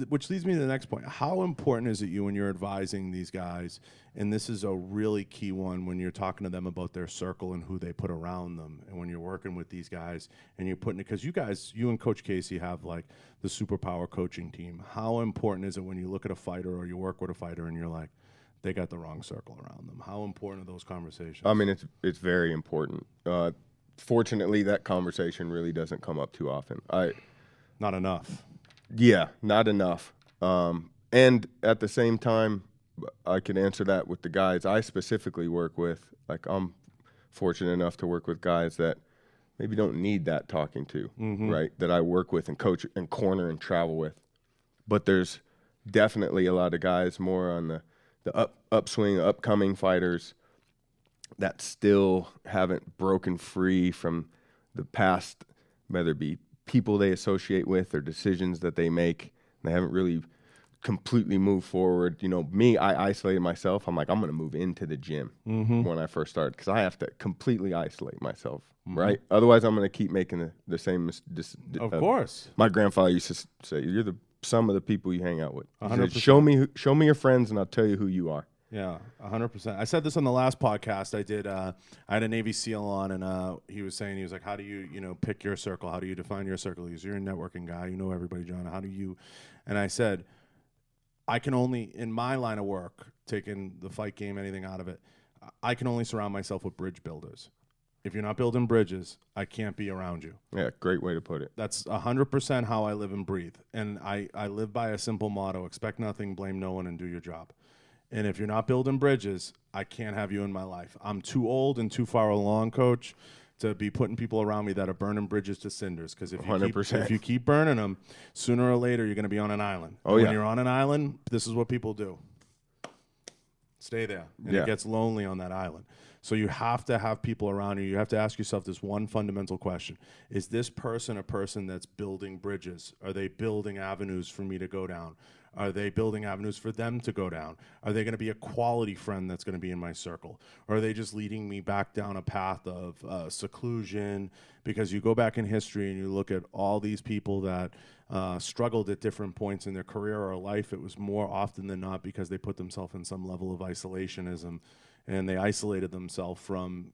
Speaker 1: Which leads me to the next point. How important is it when you're advising these guys, and this is a really key one when you're talking to them about their circle and who they put around them, and when you're working with these guys and you're putting it, because you and Coach Casey have like the superpower coaching team. How important is it when you look at a fighter or you work with a fighter and you're like, they got the wrong circle around them? How important are those conversations?
Speaker 3: I mean, it's very important. Fortunately, that conversation really doesn't come up too often.
Speaker 1: Not enough.
Speaker 3: Yeah, not enough. And at the same time, I could answer that with the guys I specifically work with. Like, I'm fortunate enough to work with guys that maybe don't need that talking to, right? That I work with and coach and corner and travel with. But there's definitely a lot of guys more on the upswing, upcoming fighters that still haven't broken free from the past, whether it be people they associate with or decisions that they make. They haven't really completely moved forward. Me, I isolated myself. I'm like, I'm going to move into the gym when I first started, because I have to completely isolate myself, right? Otherwise, I'm going to keep making the same
Speaker 1: Of course.
Speaker 3: My grandfather used to say, you're the sum of the people you hang out with.
Speaker 1: 100%.
Speaker 3: Said, show me your friends, and I'll tell you who you are.
Speaker 1: Yeah, 100%. I said this on the last podcast I did. I had a Navy SEAL on, and he was like, how do you, pick your circle? How do you define your circle? Because you're a networking guy. You know everybody, John. How do you? And I said, I can only, in my line of work, taking the fight game, anything out of it, I can only surround myself with bridge builders. If you're not building bridges, I can't be around you.
Speaker 3: Yeah, great way to put it.
Speaker 1: That's 100% how I live and breathe. And I live by a simple motto: expect nothing, blame no one, and do your job. And if you're not building bridges, I can't have you in my life. I'm too old and too far along, Coach, to be putting people around me that are burning bridges to cinders. Because if you keep burning them, sooner or later you're going to be on an island.
Speaker 3: Oh,
Speaker 1: When you're on an island, this is what people do. Stay there. And
Speaker 3: Yeah.
Speaker 1: it gets lonely on that island. So you have to have people around you. You have to ask yourself this one fundamental question. Is this person a person that's building bridges? Are they building avenues for me to go down? Are they building avenues for them to go down? Are they going to be a quality friend that's going to be in my circle? Or are they just leading me back down a path of seclusion? Because you go back in history and you look at all these people that struggled at different points in their career or life, it was more often than not because they put themselves in some level of isolationism, and they isolated themselves from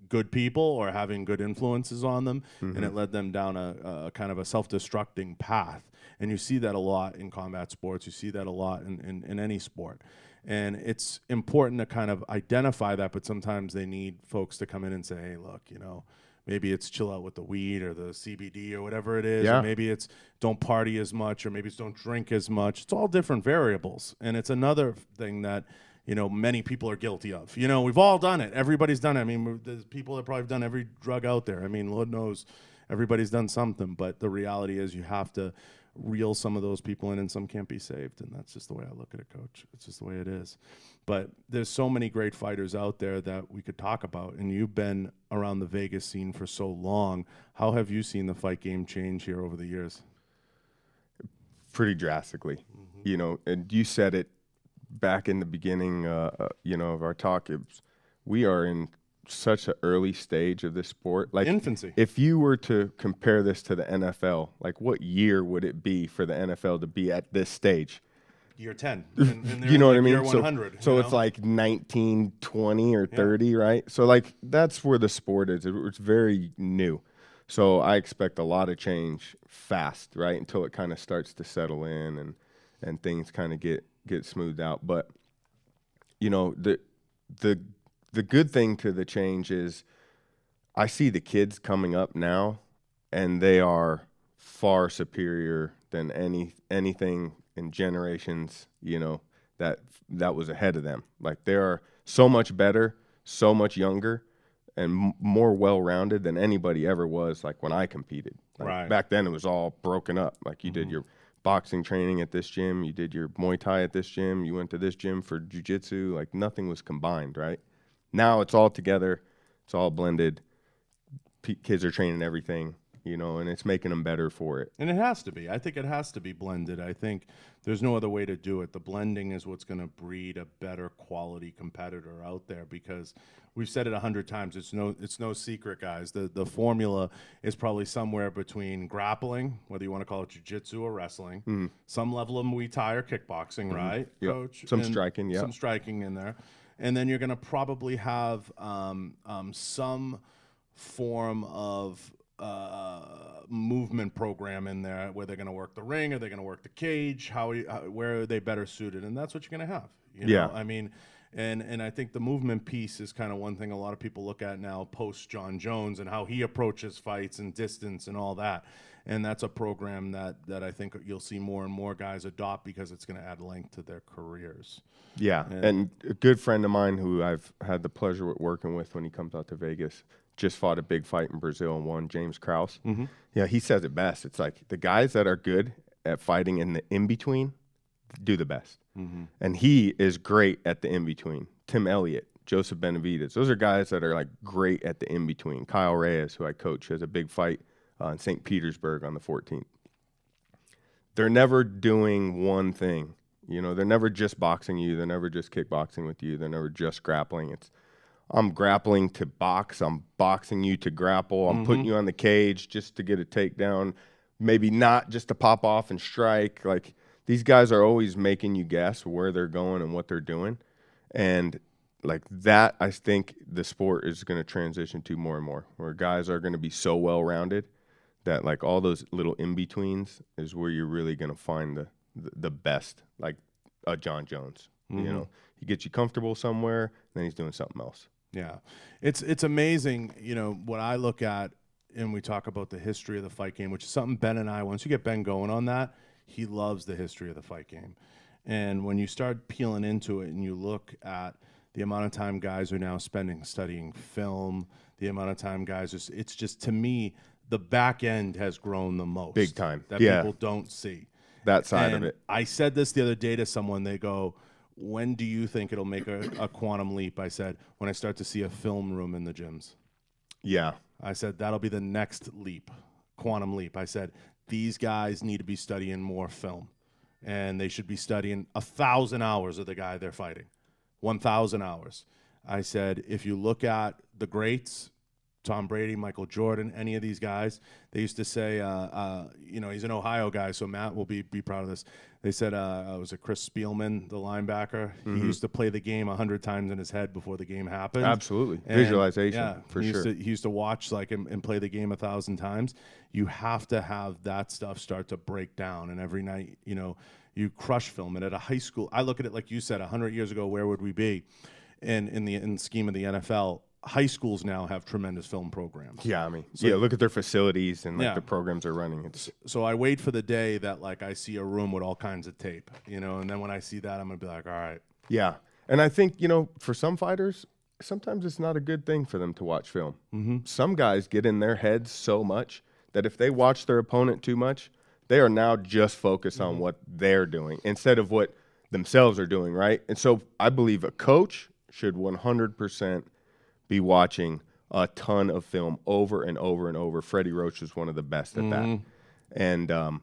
Speaker 1: good people or having good influences on them, and it led them down a kind of a self-destructing path. And you see that a lot in combat sports. You see that a lot in any sport. And it's important to kind of identify that, but sometimes they need folks to come in and say, hey, look, you know, maybe it's chill out with the weed or the CBD or whatever it is.
Speaker 3: Yeah.
Speaker 1: Or maybe it's don't party as much, or maybe it's don't drink as much. It's all different variables. And it's another thing that, you know, many people are guilty of. You know, we've all done it. Everybody's done it. I mean, there's people that probably have done every drug out there. I mean, Lord knows everybody's done something. But the reality is you have to reel some of those people in, and some can't be saved. And that's just the way I look at it, Coach. It's just the way it is. But there's so many great fighters out there that we could talk about. And you've been around the Vegas scene for so long. How have you seen the fight game change here over the years?
Speaker 3: Pretty drastically. You know, and you said it back in the beginning, you know, of our talk. We are in such an early stage of this sport, like
Speaker 1: Infancy.
Speaker 3: If you were to compare this to the NFL, like what year would it be for the NFL to be at this stage?
Speaker 1: Year 10. And
Speaker 3: You know what I mean?
Speaker 1: Year 100.
Speaker 3: So
Speaker 1: you
Speaker 3: it's
Speaker 1: know?
Speaker 3: like 19, 20, or 30, right? So like that's where the sport is. It's very new. So I expect a lot of change fast, right? Until it kind of starts to settle in and things kind of get smoothed out. But you know, the good thing to the change is I see the kids coming up now, and they are far superior than anything in generations, you know, that was ahead of them. Like they are so much better, so much younger, and more well-rounded than anybody ever was. Like when I competed, like back then it was all broken up. Like you did your boxing training at this gym, you did your Muay Thai at this gym, you went to this gym for jiu-jitsu. Like nothing was combined, right? Now it's all together, it's all blended. Kids are training everything, you know, and it's making them better for it.
Speaker 1: And it has to be. I think it has to be blended. I think there's no other way to do it. The blending is what's going to breed a better quality competitor out there, because we've said it 100 times. It's no secret, guys. The formula is probably somewhere between grappling, whether you want to call it jiu-jitsu or wrestling, some level of Muay Thai or kickboxing, right,
Speaker 3: Yep.
Speaker 1: Coach?
Speaker 3: Some
Speaker 1: And
Speaker 3: striking, yeah.
Speaker 1: Some striking in there. And then you're going to probably have some form of movement program in there where they're going to work the ring, or they're going to work the cage, where are they better suited, and that's what you're going to have. You know? I mean, and I think the movement piece is kind of one thing a lot of people look at now post John Jones and how he approaches fights and distance and all that. And that's a program that I think you'll see more and more guys adopt, because it's going to add length to their careers.
Speaker 3: Yeah, and a good friend of mine who I've had the pleasure of working with when he comes out to Vegas just fought a big fight in Brazil and won, James Krause. Yeah, he says it best. It's like the guys that are good at fighting in the in-between do the best. And he is great at the in-between. Tim Elliott, Joseph Benavidez, those are guys that are like great at the in-between. Kyle Reyes, who I coach, has a big fight in St. Petersburg on the 14th. They're never doing one thing. You know, they're never just boxing you. They're never just kickboxing with you. They're never just grappling. It's I'm grappling to box. I'm boxing you to grapple. I'm putting you on the cage just to get a takedown, maybe not just to pop off and strike. Like these guys are always making you guess where they're going and what they're doing. And like that, I think the sport is going to transition to more and more, where guys are going to be so well-rounded that like all those little in-betweens is where you're really going to find the best, like a John Jones. You know, he gets you comfortable somewhere, then he's doing something else.
Speaker 1: Yeah, it's amazing. You know, what I look at, and we talk about the history of the fight game, which is something Ben and I, once you get Ben going on that, he loves the history of the fight game. And when you start peeling into it and you look at the amount of time guys are now spending studying film, the amount of time guys, it's just, to me, the back end has grown the most.
Speaker 3: Big time.
Speaker 1: That
Speaker 3: Yeah.
Speaker 1: people don't see.
Speaker 3: That side
Speaker 1: And
Speaker 3: of it.
Speaker 1: I said this the other day to someone. They go, when do you think it'll make a quantum leap? I said, when I start to see a film room in the gyms.
Speaker 3: Yeah.
Speaker 1: I said, that'll be the next leap, quantum leap. I said, these guys need to be studying more film, and they should be studying 1,000 hours of the guy they're fighting, 1,000 hours. I said, if you look at the greats, Tom Brady, Michael Jordan, any of these guys, they used to say, he's an Ohio guy, so Matt will be proud of this. They said, was it Chris Spielman, the linebacker?
Speaker 3: Mm-hmm.
Speaker 1: He used to play the game 100 times in his head before the game happened.
Speaker 3: Absolutely.
Speaker 1: And,
Speaker 3: visualization, for sure.
Speaker 1: He used to watch and play the game 1,000 times. You have to have that stuff start to break down, and every night, you crush film. And at a high school, I look at it like you said, 100 years ago, where would we be? And in the scheme of the NFL, high schools now have tremendous film programs.
Speaker 3: Yeah, look at their facilities and the programs they're running.
Speaker 1: So I wait for the day that I see a room with all kinds of tape, and then when I see that, I'm gonna be like, all right.
Speaker 3: Yeah, and I think for some fighters, sometimes it's not a good thing for them to watch film. Mm-hmm. Some guys get in their heads so much that if they watch their opponent too much, they are now just focused on what they're doing instead of what themselves are doing, right? And so I believe a coach should 100% be watching a ton of film over and over and over. Freddie Roach was one of the best at that. And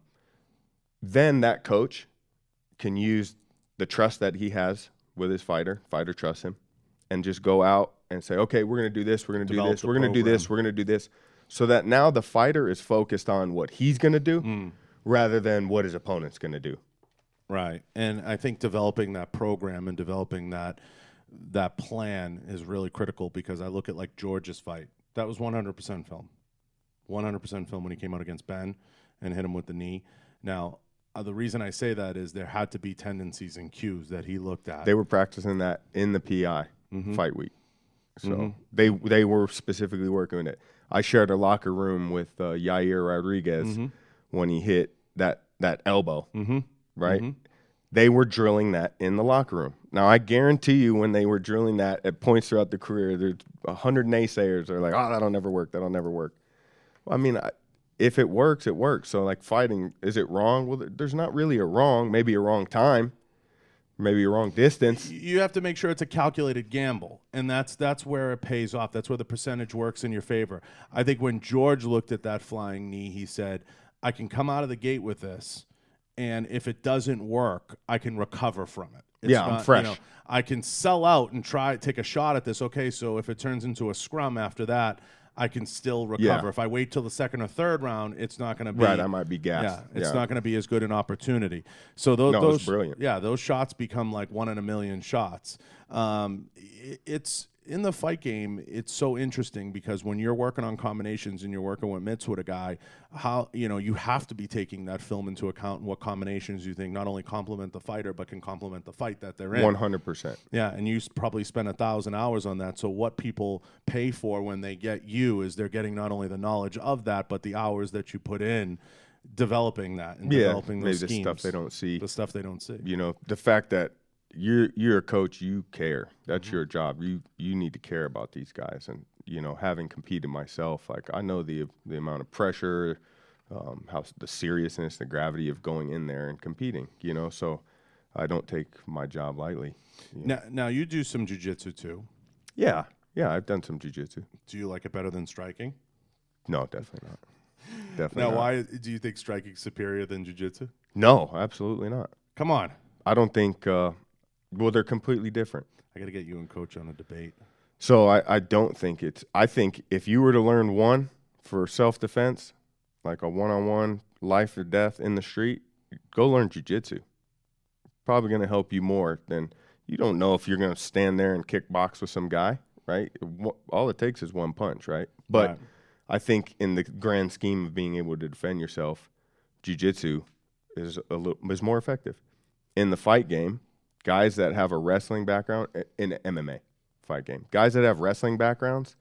Speaker 3: then that coach can use the trust that he has with his fighter trusts him, and just go out and say, okay, we're going to do this, we're going to do this, we're going to do this, we're going to do this, so that now the fighter is focused on what he's going to do rather than what his opponent's going to do.
Speaker 1: Right. And I think developing that program and developing that plan is really critical, because I look at George's fight. That was 100% film. 100% film when he came out against Ben and hit him with the knee. Now, the reason I say that is there had to be tendencies and cues that he looked at.
Speaker 3: They were practicing that in the PI fight week. So they were specifically working with it. I shared a locker room with Yair Rodriguez when he hit that elbow, right? They were drilling that in the locker room. Now, I guarantee you when they were drilling that at points throughout the career, there's 100 naysayers that are like, oh, that'll never work. That'll never work. Well, if it works, it works. So, fighting, is it wrong? Well, there's not really a wrong. Maybe a wrong time. Maybe a wrong distance.
Speaker 1: You have to make sure it's a calculated gamble, and that's where it pays off. That's where the percentage works in your favor. I think when George looked at that flying knee, he said, I can come out of the gate with this, and if it doesn't work, I can recover from it.
Speaker 3: I'm fresh.
Speaker 1: I can sell out and take a shot at this. Okay, so if it turns into a scrum after that, I can still recover.
Speaker 3: Yeah.
Speaker 1: If I wait till the second or third round, it's not going to be
Speaker 3: right. I might be gassed.
Speaker 1: Yeah, it's not going to be as good an opportunity. So those,
Speaker 3: it was brilliant.
Speaker 1: Yeah, those shots become like 1 in a million shots. It's in the fight game. It's so interesting because when you're working on combinations and you're working with mitts with a guy, you have to be taking that film into account and what combinations you think not only complement the fighter but can complement the fight that they're in.
Speaker 3: 100%.
Speaker 1: Yeah, and you probably spend 1,000 hours on that. So what people pay for when they get you is they're getting not only the knowledge of that but the hours that you put in developing that and developing those schemes.
Speaker 3: The stuff they don't see.
Speaker 1: The stuff they don't see.
Speaker 3: The fact that you're a coach, you care. That's your job. You need to care about these guys. And having competed myself, I know the amount of pressure, how the seriousness, the gravity of going in there and competing. So I don't take my job lightly.
Speaker 1: Now you do some jiu-jitsu too.
Speaker 3: Yeah, I've done some jiu-jitsu.
Speaker 1: Do you like it better than striking?
Speaker 3: No, definitely not. Definitely.
Speaker 1: Now,
Speaker 3: not.
Speaker 1: why do you think striking's superior than jiu-jitsu?
Speaker 3: No, absolutely not.
Speaker 1: Come on.
Speaker 3: I don't think. Well, they're completely different.
Speaker 1: I got to get you and Coach on a debate.
Speaker 3: So I don't think it's. I think if you were to learn one for self-defense, like a one-on-one life or death in the street, go learn jiu-jitsu. Probably going to help you more than you don't know if you're going to stand there and kickbox with some guy, right? All it takes is one punch, right? But
Speaker 1: Right.
Speaker 3: I think in the grand scheme of being able to defend yourself, jiu-jitsu is more effective. In the fight game, guys that have a wrestling background in the MMA fight game, guys that have wrestling backgrounds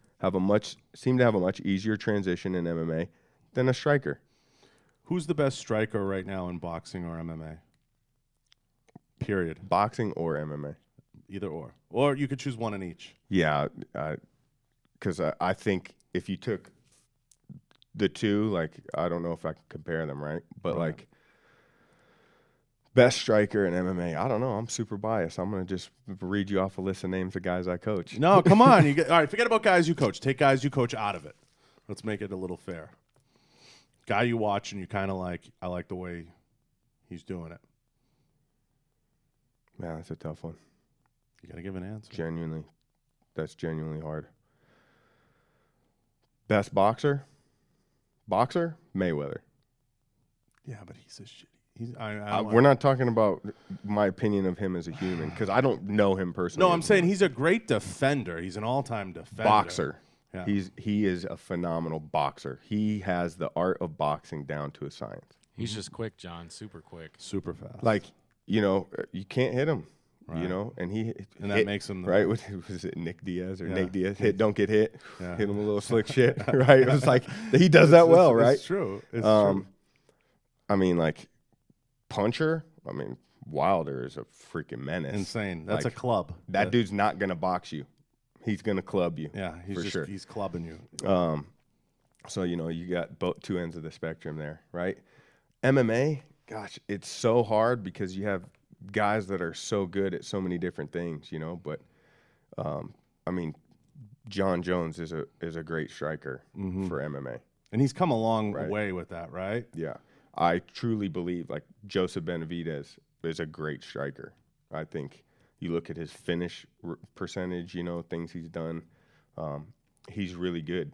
Speaker 3: seem to have a much easier transition in MMA than a striker.
Speaker 1: Who's the best striker right now in boxing or MMA? Period.
Speaker 3: Boxing or MMA?
Speaker 1: Either or. Or you could choose one in each.
Speaker 3: Yeah, because I think if you took the two, I don't know if I can compare them, right? But
Speaker 1: Right.
Speaker 3: Best striker in MMA. I don't know. I'm super biased. I'm going to just read you off a list of names of guys I coach.
Speaker 1: No, come on. All right, forget about guys you coach. Take guys you coach out of it. Let's make it a little fair. Guy you watch and you kind of like, I like the way he's doing it.
Speaker 3: Man, that's a tough one.
Speaker 1: You got to give an answer.
Speaker 3: Genuinely. That's genuinely hard. Best boxer? Boxer? Mayweather.
Speaker 1: Yeah, but he's a shitty.
Speaker 3: We're not talking about my opinion of him as a human because I don't know him personally.
Speaker 1: No, I'm saying he's a great defender. He's an all-time defender.
Speaker 3: Boxer.
Speaker 1: Yeah.
Speaker 3: He is a phenomenal boxer. He has the art of boxing down to a science.
Speaker 2: He's just quick, John. Super quick.
Speaker 1: Super fast.
Speaker 3: Like, you can't hit him.
Speaker 1: Right.
Speaker 3: And
Speaker 1: that makes him
Speaker 3: right. Was it Nick Diaz or
Speaker 1: Yeah.
Speaker 3: Nate Diaz? Hit, don't get hit.
Speaker 1: Yeah.
Speaker 3: Hit him a little slick shit. Right. It was like he does that well, right?
Speaker 1: It's true. It's true.
Speaker 3: I mean, like puncher. I mean, Wilder is a freaking menace.
Speaker 1: Insane. That's
Speaker 3: like,
Speaker 1: a club.
Speaker 3: That dude's not gonna box you. He's gonna club you.
Speaker 1: Yeah, he's clubbing you.
Speaker 3: So you got both two ends of the spectrum there, right? MMA, gosh, it's so hard because you have guys that are so good at so many different things, But I mean, John Jones is a great striker for MMA,
Speaker 1: and he's come a long way with that, right?
Speaker 3: Yeah, I truly believe like Joseph Benavidez is a great striker. I think you look at his finish percentage, things he's done. He's really good.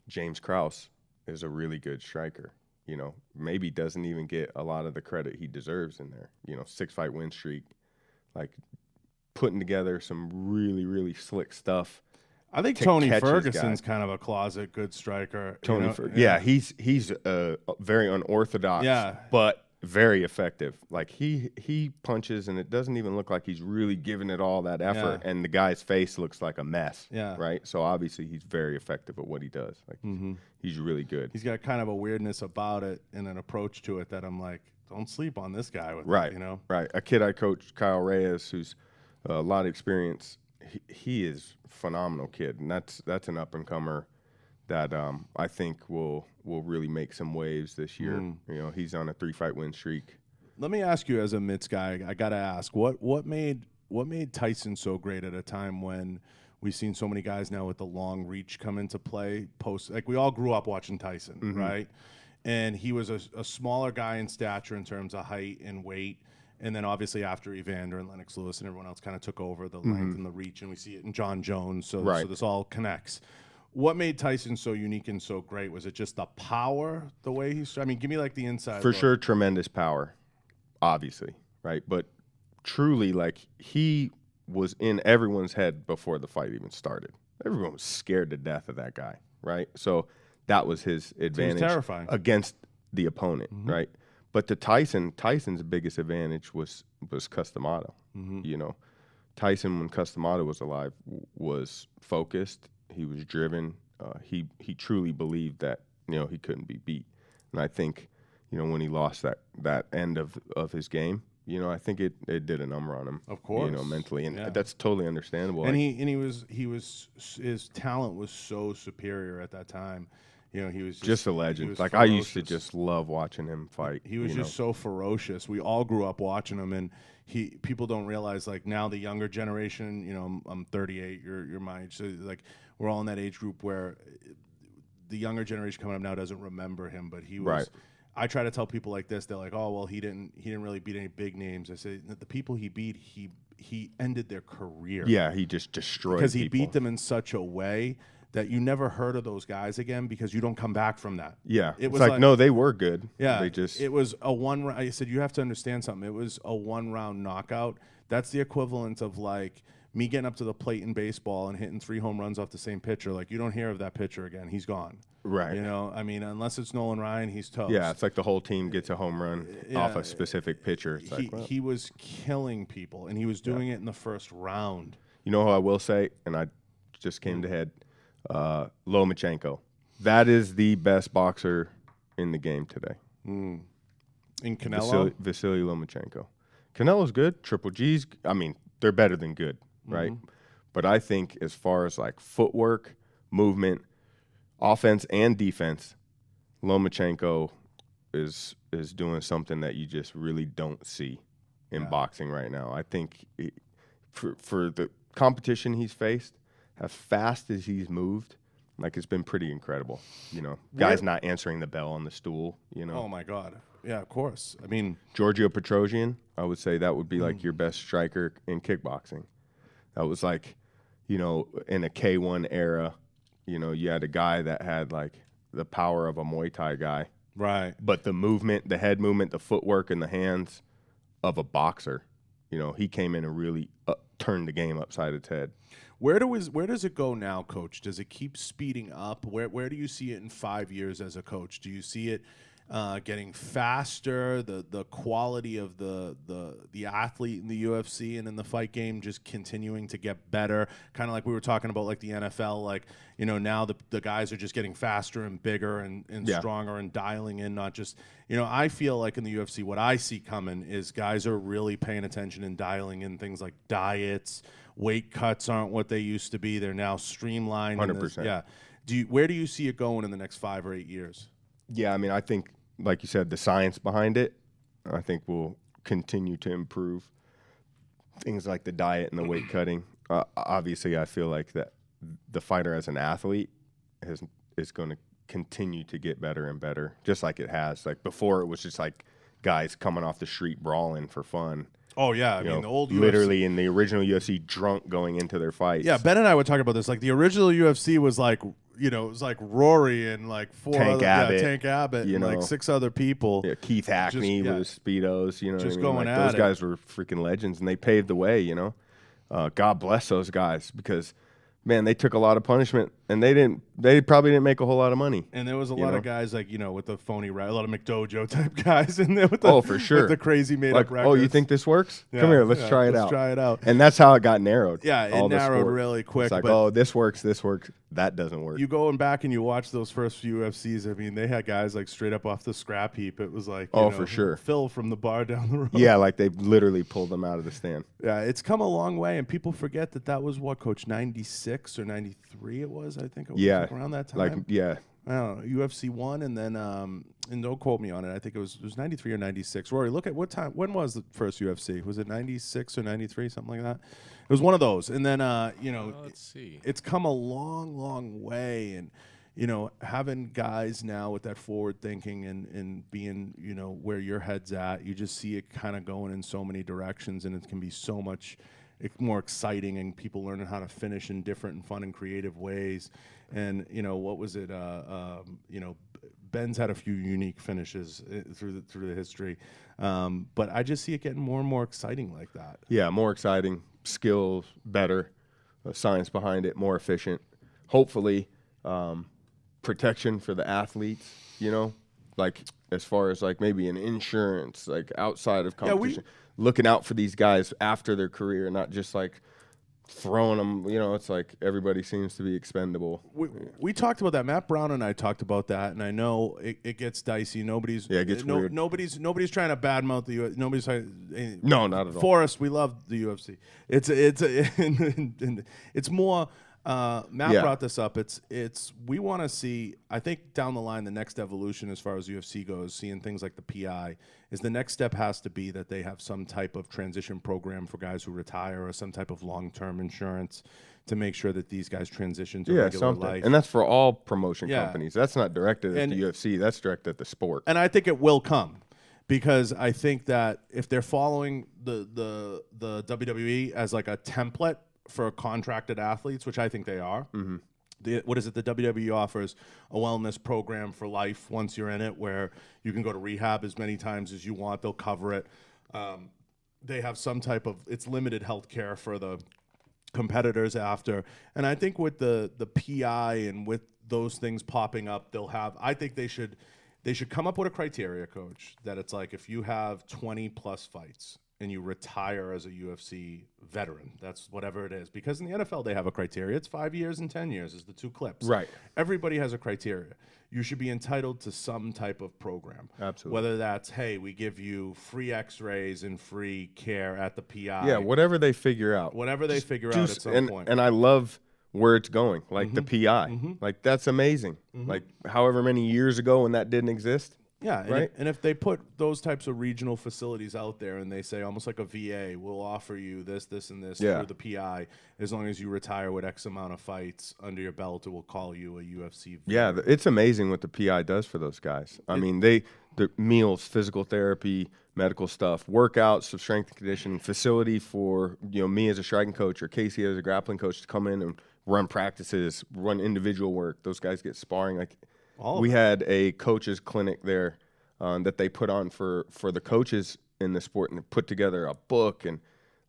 Speaker 3: James Krause is a really good striker. Maybe doesn't even get a lot of the credit he deserves in there. 6-fight win streak, like putting together some really, really slick stuff.
Speaker 1: I think Tony Ferguson's kind of a closet good striker.
Speaker 3: Yeah, he's very unorthodox, but very effective. Like he punches, and it doesn't even look like he's really giving it all that effort, and the guy's face looks like a mess.
Speaker 1: Yeah.
Speaker 3: Right? So obviously he's very effective at what he does. Like he's really good.
Speaker 1: He's got kind of a weirdness about it and an approach to it that I'm like, don't sleep on this guy with
Speaker 3: right.
Speaker 1: it,
Speaker 3: Right. A kid I coached, Kyle Reyes, who's a lot of experience. He is a phenomenal kid, and that's an up and comer that I think will really make some waves this year. He's on a 3-fight win streak.
Speaker 1: Let me ask you, as a mitts guy, I gotta ask, what made Tyson so great at a time when we've seen so many guys now with the long reach come into play? Like we all grew up watching Tyson, right? And he was a smaller guy in stature in terms of height and weight. And then obviously after Evander and Lennox Lewis and everyone else kind of took over the length and the reach, and we see it in John Jones. So this all connects. What made Tyson so unique and so great? Was it just the power, the way he's? I mean, give me like the inside.
Speaker 3: For sure, tremendous power, obviously, right? But truly, like he was in everyone's head before the fight even started. Everyone was scared to death of that guy, right? So that was his advantage
Speaker 1: terrifying
Speaker 3: against the opponent, right? But to Tyson's biggest advantage was Customado. Tyson, when Customado was alive, was focused. He was driven. He truly believed that he couldn't be beat. And I think when he lost that end of his game, I think it did a number on him.
Speaker 1: Of course,
Speaker 3: mentally, and that's totally understandable.
Speaker 1: And his talent was so superior at that time. He was just
Speaker 3: a legend. Like
Speaker 1: ferocious.
Speaker 3: I used to just love watching him fight.
Speaker 1: He was just so ferocious. We all grew up watching him, and people don't realize, like, now the younger generation. I'm 38. You're my age, so like we're all in that age group where the younger generation coming up now doesn't remember him, but he was.
Speaker 3: Right.
Speaker 1: I try to tell people like this. They're like, "Oh, well, he didn't really beat any big names." I say the people he beat, he ended their career.
Speaker 3: Yeah, he just destroyed
Speaker 1: because he
Speaker 3: people.
Speaker 1: beat them in such a way that you never heard of those guys again because you don't come back from that.
Speaker 3: Yeah,
Speaker 1: it
Speaker 3: was
Speaker 1: like
Speaker 3: no, they were good.
Speaker 1: Yeah,
Speaker 3: it
Speaker 1: was a one. I said you have to understand something. It was a 1-round knockout. That's the equivalent of like me getting up to the plate in baseball and hitting 3 home runs off the same pitcher. Like you don't hear of that pitcher again. He's gone.
Speaker 3: Right.
Speaker 1: I mean, unless it's Nolan Ryan, he's toast.
Speaker 3: Yeah, it's like the whole team gets a home run off a specific pitcher. It's
Speaker 1: he was killing people, and he was doing it in the first round.
Speaker 3: You know who I will say, and I just came to head. Lomachenko. That is the best boxer in the game today.
Speaker 1: In Canelo?
Speaker 3: Vasily Lomachenko. Canelo's good. Triple G's, I mean, they're better than good, right? But I think as far as like footwork, movement, offense, and defense, Lomachenko is doing something that you just really don't see in boxing right now. I think for the competition he's faced, as fast as he's moved, like, it's been pretty incredible. You know, guys not answering the bell on the stool, you know.
Speaker 1: Oh, my God. Yeah, of course. I mean,
Speaker 3: Giorgio Petrosian, I would say that would be like your best striker in kickboxing. That was like, you know, in a K1 era, you know, you had a guy that had like the power of a Muay Thai guy.
Speaker 1: right.
Speaker 3: But the movement, the head movement, the footwork, and the hands of a boxer, you know, he came in and really turned the game upside its head.
Speaker 1: Where does it go now, Coach? Does it keep speeding up? Where do you see it in 5 years as a coach? Do you see it getting faster? The quality of the athlete in the UFC and in the fight game just continuing to get better? Kind of like we were talking about, like the NFL. Like, you know, now the guys are just getting faster and bigger and stronger and dialing in. Not just, you know, I feel like in the UFC, what I see coming is guys are really paying attention and dialing in things like diets. Weight cuts aren't what they used to be. They're now streamlined.
Speaker 3: 100%.
Speaker 1: Yeah. Where do you see it going in the next 5 or 8 years?
Speaker 3: Yeah, I mean, I think, like you said, the science behind it, I think will continue to improve. Things like the diet and the weight cutting. Obviously, I feel like that the fighter as an athlete is going to continue to get better and better, just like it has. Like before, it was just like guys coming off the street brawling for fun.
Speaker 1: Oh, yeah. I mean, the old UFC.
Speaker 3: Literally in the original UFC, drunk going into their fights.
Speaker 1: Yeah, Ben and I would talk about this. Like, the original UFC was like, you know, it was like Rory and like Tank Abbott
Speaker 3: you
Speaker 1: and
Speaker 3: know,
Speaker 1: like 6 other people.
Speaker 3: Yeah, Keith Hackney with his Speedos. You know,
Speaker 1: just
Speaker 3: what I mean?
Speaker 1: going
Speaker 3: like,
Speaker 1: at
Speaker 3: those
Speaker 1: it.
Speaker 3: guys were freaking legends, and they paved the way. You know, God bless those guys because, man, they took a lot of punishment, and they probably didn't make a whole lot of money.
Speaker 1: And there was a lot of guys like, you know, with the phony a lot of McDojo type guys in there with
Speaker 3: for sure,
Speaker 1: with the crazy made up records.
Speaker 3: Oh, you think this works?
Speaker 1: Yeah,
Speaker 3: Come here, let's try it out.
Speaker 1: Let's try it out.
Speaker 3: And that's how it got narrowed.
Speaker 1: Yeah, it narrowed really quick.
Speaker 3: It's like,
Speaker 1: but
Speaker 3: oh, this works, that doesn't work.
Speaker 1: you going back and you watch those first few UFCs, I mean, they had guys like straight up off the scrap heap. It was like, you know,
Speaker 3: for sure,
Speaker 1: Phil from the bar down the road.
Speaker 3: Yeah, like they literally pulled them out of the stand.
Speaker 1: Yeah, it's come a long way, and people forget that was what, Coach, 96 or 93 it was, I think it was, like around that time.
Speaker 3: Like, yeah.
Speaker 1: I don't know, UFC 1, and then, and don't quote me on it, I think it was 93 or 96. Rory, look at what time, when was the first UFC? Was it 96 or 93, something like that? It was one of those. And then, you know,
Speaker 2: let's see.
Speaker 1: It's come a long, long way, and, you know, having guys now with that forward thinking and being, you know, where your head's at, you just see it kind of going in so many directions, and it can be so much more exciting, and people learning how to finish in different and fun and creative ways. And, you know, what was it? You know, Ben's had a few unique finishes through the history, but I just see it getting more and more exciting like that.
Speaker 3: Yeah, more exciting, skills better, science behind it, more efficient. Hopefully, protection for the athletes. You know, like as far as like maybe an insurance, like outside of competition, looking out for these guys after their career, not just like throwing them. You know, it's like everybody seems to be expendable.
Speaker 1: We talked about that. Matt Brown and I talked about that, and I know it gets dicey.
Speaker 3: It gets weird.
Speaker 1: Nobody's trying to badmouth the UFC. Nobody's trying.
Speaker 3: No, not at all.
Speaker 1: For us, we love the UFC. It's more. Matt brought this up. It's we want to see. I think down the line, the next evolution as far as UFC goes, seeing things like the PI, is the next step has to be that they have some type of transition program for guys who retire, or some type of long-term insurance to make sure that these guys transition to regular life.
Speaker 3: And that's for all promotion companies. That's not directed at the UFC. That's directed at the sport.
Speaker 1: And I think it will come, because I think that if they're following the WWE as like a template for contracted athletes, which I think they are. Mm-hmm. What is it? The WWE offers a wellness program for life once you're in it, where you can go to rehab as many times as you want. They'll cover it. They have some type of, it's limited health care for the competitors after. And I think with the PI and with those things popping up, I think they should come up with a criteria, Coach, that it's like if you have 20 plus fights and you retire as a UFC veteran, that's whatever it is. Because in the NFL, they have a criteria. It's 5 years and 10 years is the 2 clips.
Speaker 3: Right.
Speaker 1: Everybody has a criteria. You should be entitled to some type of program.
Speaker 3: Absolutely.
Speaker 1: Whether that's, hey, we give you free x-rays and free care at the PI.
Speaker 3: Yeah, whatever they figure out.
Speaker 1: Whatever they figure out at some point.
Speaker 3: And I love where it's going, like the PI. Like, that's amazing. Like, however many years ago when that didn't exist,
Speaker 1: Yeah,
Speaker 3: right?
Speaker 1: and if they put those types of regional facilities out there and they say almost like a VA, we'll offer you this, this, and this
Speaker 3: Yeah.
Speaker 1: through the PI as long as you retire with X amount of fights under your belt, it will call you a UFC.
Speaker 3: Yeah, it's amazing what the PI does for those guys. I mean, the meals, physical therapy, medical stuff, workouts, strength and conditioning, facility for me as a striking coach or Casey as a grappling coach to come in and run practices, run individual work. Those guys get sparring. Like we had a coaches clinic there that they put on for the coaches in the sport and put together a book and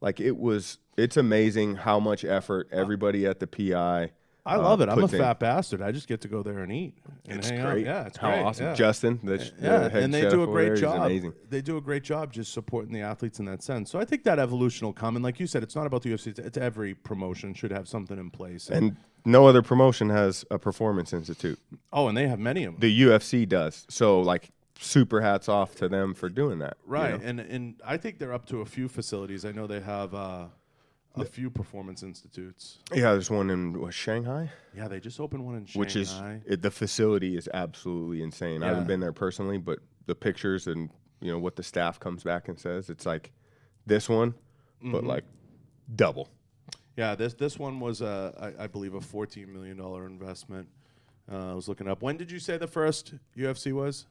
Speaker 3: like it's amazing how much effort everybody at the PI.
Speaker 1: I love it. I'm a
Speaker 3: puts in.
Speaker 1: fat bastard. I just get to go there and eat. And
Speaker 3: It's
Speaker 1: hang
Speaker 3: great.
Speaker 1: Out. Yeah, it's
Speaker 3: how
Speaker 1: great.
Speaker 3: awesome.
Speaker 1: Yeah.
Speaker 3: Justin, the head
Speaker 1: and they
Speaker 3: chef
Speaker 1: do a
Speaker 3: over
Speaker 1: great
Speaker 3: there, he's
Speaker 1: job.
Speaker 3: amazing.
Speaker 1: They do a great job just supporting the athletes in that sense. So I think that evolution will come. And like you said, it's not about the UFC. It's every promotion should have something in place.
Speaker 3: And no other promotion has a performance institute.
Speaker 1: Oh, and they have many of them.
Speaker 3: The UFC does. So like super hats off to them for doing that.
Speaker 1: Right. And I think they're up to a few facilities. I know they have a few performance institutes.
Speaker 3: Yeah, there's one in Shanghai.
Speaker 1: Yeah, they just opened one in Shanghai.
Speaker 3: Which is the facility is absolutely insane. I haven't been there personally, but the pictures and what the staff comes back and says, it's like this one, but like double.
Speaker 1: Yeah, this one was I believe a $14 million investment. I was looking up. When did you say the first UFC was?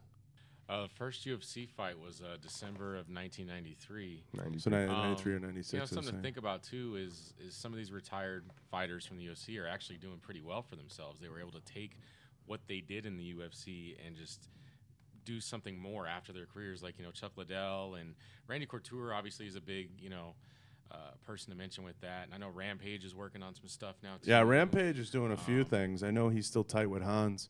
Speaker 2: The first UFC fight was December of 1993.
Speaker 1: So 93 or 96.
Speaker 2: Something to think about too is some of these retired fighters from the UFC are actually doing pretty well for themselves. They were able to take what they did in the UFC and just do something more after their careers. Like Chuck Liddell and Randy Couture obviously is a big person to mention with that. And I know Rampage is working on some stuff now too.
Speaker 1: Yeah, Rampage is doing a few things. I know he's still tight with Hans.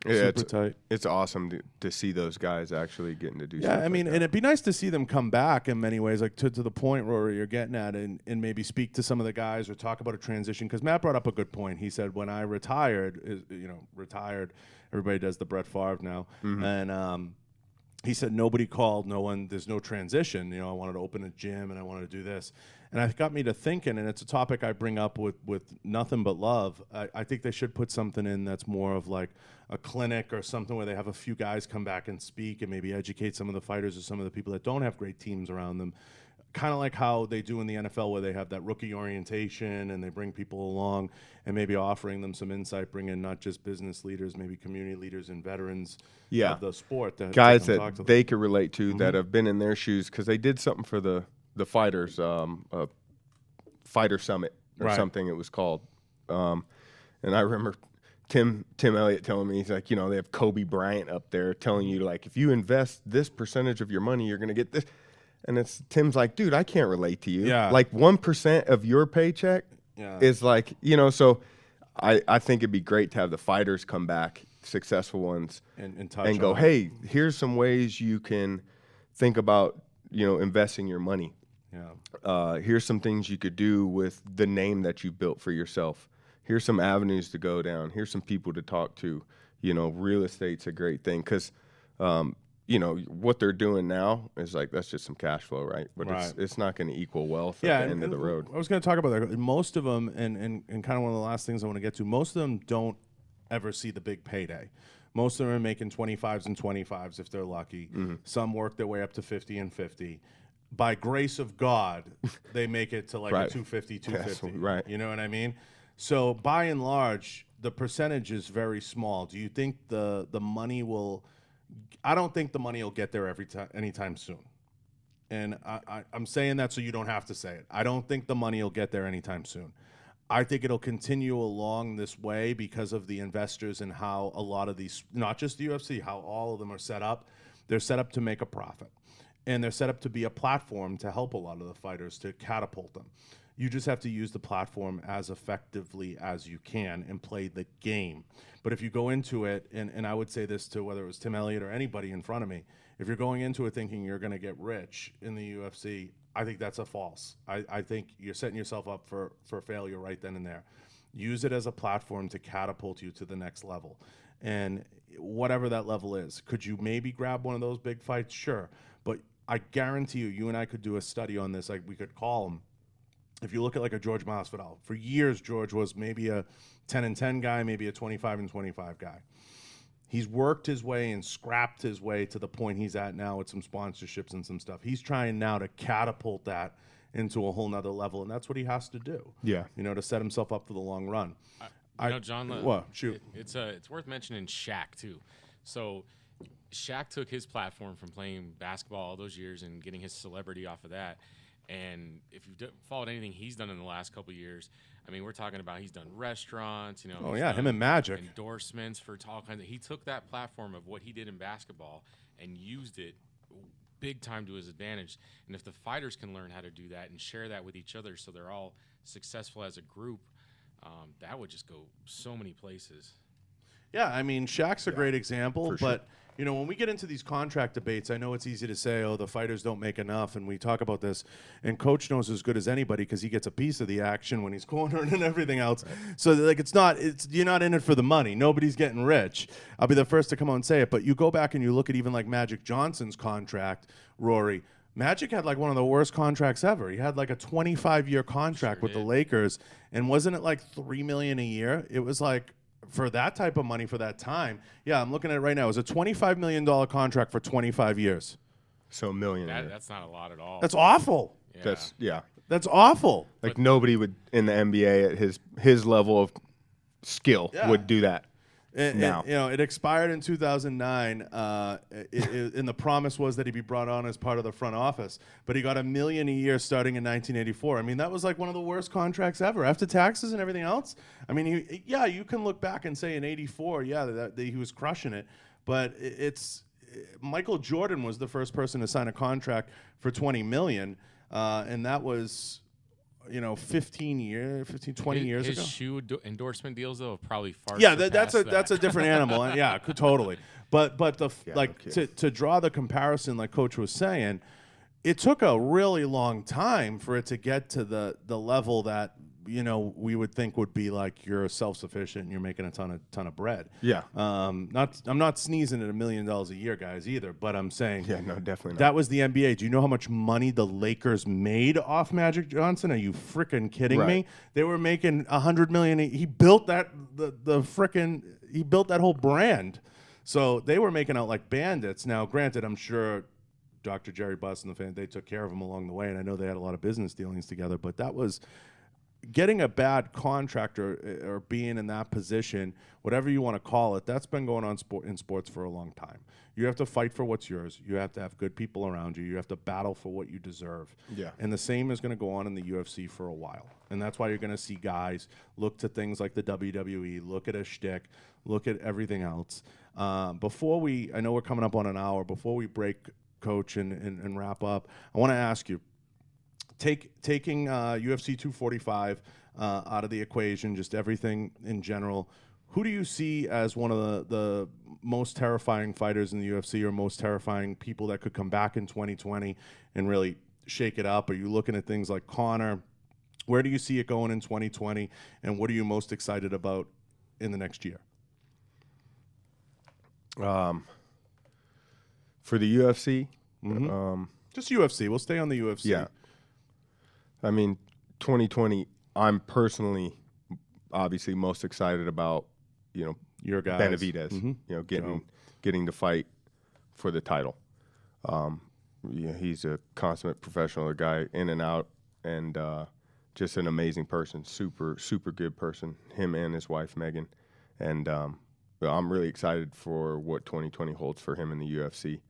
Speaker 3: Yeah,
Speaker 1: Super tight.
Speaker 3: It's awesome to see those guys actually getting to do
Speaker 1: Yeah,
Speaker 3: stuff.
Speaker 1: I mean,
Speaker 3: like
Speaker 1: and it'd be nice to see them come back in many ways, like to the point, Rory, you're getting at, and maybe speak to some of the guys or talk about a transition. Because Matt brought up a good point. He said, when I retired, everybody does the Brett Favre now. And he said, nobody called, there's no transition. I wanted to open a gym and I wanted to do this. And it got me to thinking, and it's a topic I bring up with Nothing But Love. I think they should put something in that's more of like a clinic or something where they have a few guys come back and speak and maybe educate some of the fighters or some of the people that don't have great teams around them. Kind of like how they do in the NFL where they have that rookie orientation and they bring people along and maybe offering them some insight, bring in not just business leaders, maybe community leaders and veterans of the sport.
Speaker 3: Guys that they could relate to that have been in their shoes because they did something for the fighters, Fighter Summit or something it was called. And I remember Tim Elliott telling me, he's like, they have Kobe Bryant up there telling you, like, if you invest this percentage of your money, you're going to get this. And Tim's like, dude, I can't relate to you.
Speaker 1: Yeah.
Speaker 3: Like 1% of your paycheck is like, so I think it'd be great to have the fighters come back, successful ones,
Speaker 1: and
Speaker 3: go, hey, here's some ways you can think about, investing your money.
Speaker 1: Yeah.
Speaker 3: Here's some things you could do with the name that you built for yourself. Here's some avenues to go down. Here's some people to talk to. Real estate's a great thing because, what they're doing now is like that's just some cash flow, right? But it's not going to equal wealth at the end of the road.
Speaker 1: I was going to talk about that. Most of them, and kind of one of the last things I want to get to, most of them don't ever see the big payday. Most of them are making 25s and 25s if they're lucky. Some work their way up to 50 and 50. By grace of God, they make it to like a 250, 250.
Speaker 3: Yes, right.
Speaker 1: You know what I mean? So by and large, the percentage is very small. Do you think the money will? I don't think the money will get there anytime soon. And I'm saying that so you don't have to say it. I don't think the money will get there anytime soon. I think it'll continue along this way because of the investors and how a lot of these, not just the UFC, how all of them are set up. They're set up to make a profit. And they're set up to be a platform to help a lot of the fighters, to catapult them. You just have to use the platform as effectively as you can and play the game. But if you go into it, and I would say this to whether it was Tim Elliott or anybody in front of me, if you're going into it thinking you're going to get rich in the UFC, I think that's a false. I think you're setting yourself up for failure right then and there. Use it as a platform to catapult you to the next level. And whatever that level is, could you maybe grab one of those big fights? Sure. But I guarantee you and I could do a study on this. Like we could call them. If you look at like a George Masvidal, for years George was maybe a 10-10 guy, maybe a 25-25 guy. He's worked his way and scrapped his way to the point he's at now with some sponsorships and some stuff. He's trying now to catapult that into a whole nother level, and that's what he has to do.
Speaker 3: Yeah.
Speaker 1: You know, to set himself up for the long run.
Speaker 2: John,
Speaker 1: what? Shoot.
Speaker 2: It's worth mentioning Shaq too. So Shaq took his platform from playing basketball all those years and getting his celebrity off of that. And if you've followed anything he's done in the last couple of years, I mean, we're talking about he's done restaurants, you know.
Speaker 1: Oh, yeah, him and Magic.
Speaker 2: Endorsements for all kinds of. He took that platform of what he did in basketball and used it big time to his advantage. And if the fighters can learn how to do that and share that with each other so they're all successful as a group, that would just go so many places.
Speaker 1: Yeah, I mean, Shaq's a great example, but you know, when we get into these contract debates, I know it's easy to say, oh, the fighters don't make enough, and we talk about this, and Coach knows as good as anybody because he gets a piece of the action when he's cornered and everything else. Right. So, like, you're not in it for the money. Nobody's getting rich. I'll be the first to come out and say it, but you go back and you look at even like Magic Johnson's contract, Rory. Magic had like one of the worst contracts ever. He had like a 25-year contract with the Lakers, and wasn't it like $3 million a year? It was like, for that type of money for that time, yeah, I'm looking at it right now. It was a $25 million contract for 25 years.
Speaker 3: So $1 million.
Speaker 2: That's not a lot at all.
Speaker 1: That's awful.
Speaker 2: Yeah.
Speaker 1: That's awful.
Speaker 3: Like nobody would in the NBA at his level of skill would do that. Now,
Speaker 1: you know, it expired in 2009, and the promise was that he'd be brought on as part of the front office. But he got $1 million a year starting in 1984. I mean, that was like one of the worst contracts ever after taxes and everything else. I mean, you can look back and say in '84, that he was crushing it. But Michael Jordan was the first person to sign a contract for $20 million, and that was, 20 years ago.
Speaker 2: His shoe endorsement deals, though, have probably far.
Speaker 1: Yeah, that's a different animal. Yeah, totally. But to draw the comparison, like Coach was saying, it took a really long time for it to get to the level that we would think would be like you're self-sufficient and you're making a ton of bread.
Speaker 3: Yeah.
Speaker 1: I'm not sneezing at $1 million a year, guys, either. But I'm saying,
Speaker 3: yeah, no, definitely not.
Speaker 1: That was the NBA. Do you know how much money the Lakers made off Magic Johnson? Are you freaking kidding me? They were making $100 million. He built that he built that whole brand. So they were making out like bandits. Now, granted, I'm sure Dr. Jerry Buss and the fan, they took care of him along the way, and I know they had a lot of business dealings together. But that was getting a bad contract or being in that position, whatever you want to call it, that's been going on in sports for a long time. You have to fight for what's yours. You have to have good people around you. You have to battle for what you deserve.
Speaker 3: Yeah.
Speaker 1: And the same is going to go on in the UFC for a while. And that's why you're going to see guys look to things like the WWE, look at a shtick, look at everything else. I know we're coming up on an hour. Before we break, Coach, and wrap up, I want to ask you, taking UFC 245 out of the equation, just everything in general, who do you see as one of the most terrifying fighters in the UFC, or most terrifying people that could come back in 2020 and really shake it up? Are you looking at things like Conor? Where do you see it going in 2020, and what are you most excited about in the next year?
Speaker 3: For the UFC?
Speaker 1: Just UFC. We'll stay on the UFC.
Speaker 3: Yeah. I mean, 2020, I'm personally obviously most excited about,
Speaker 1: your guys.
Speaker 3: Benavidez, getting to fight for the title. He's a consummate professional, a guy in and out, and just an amazing person, super, super good person, him and his wife, Megan. And I'm really excited for what 2020 holds for him in the UFC.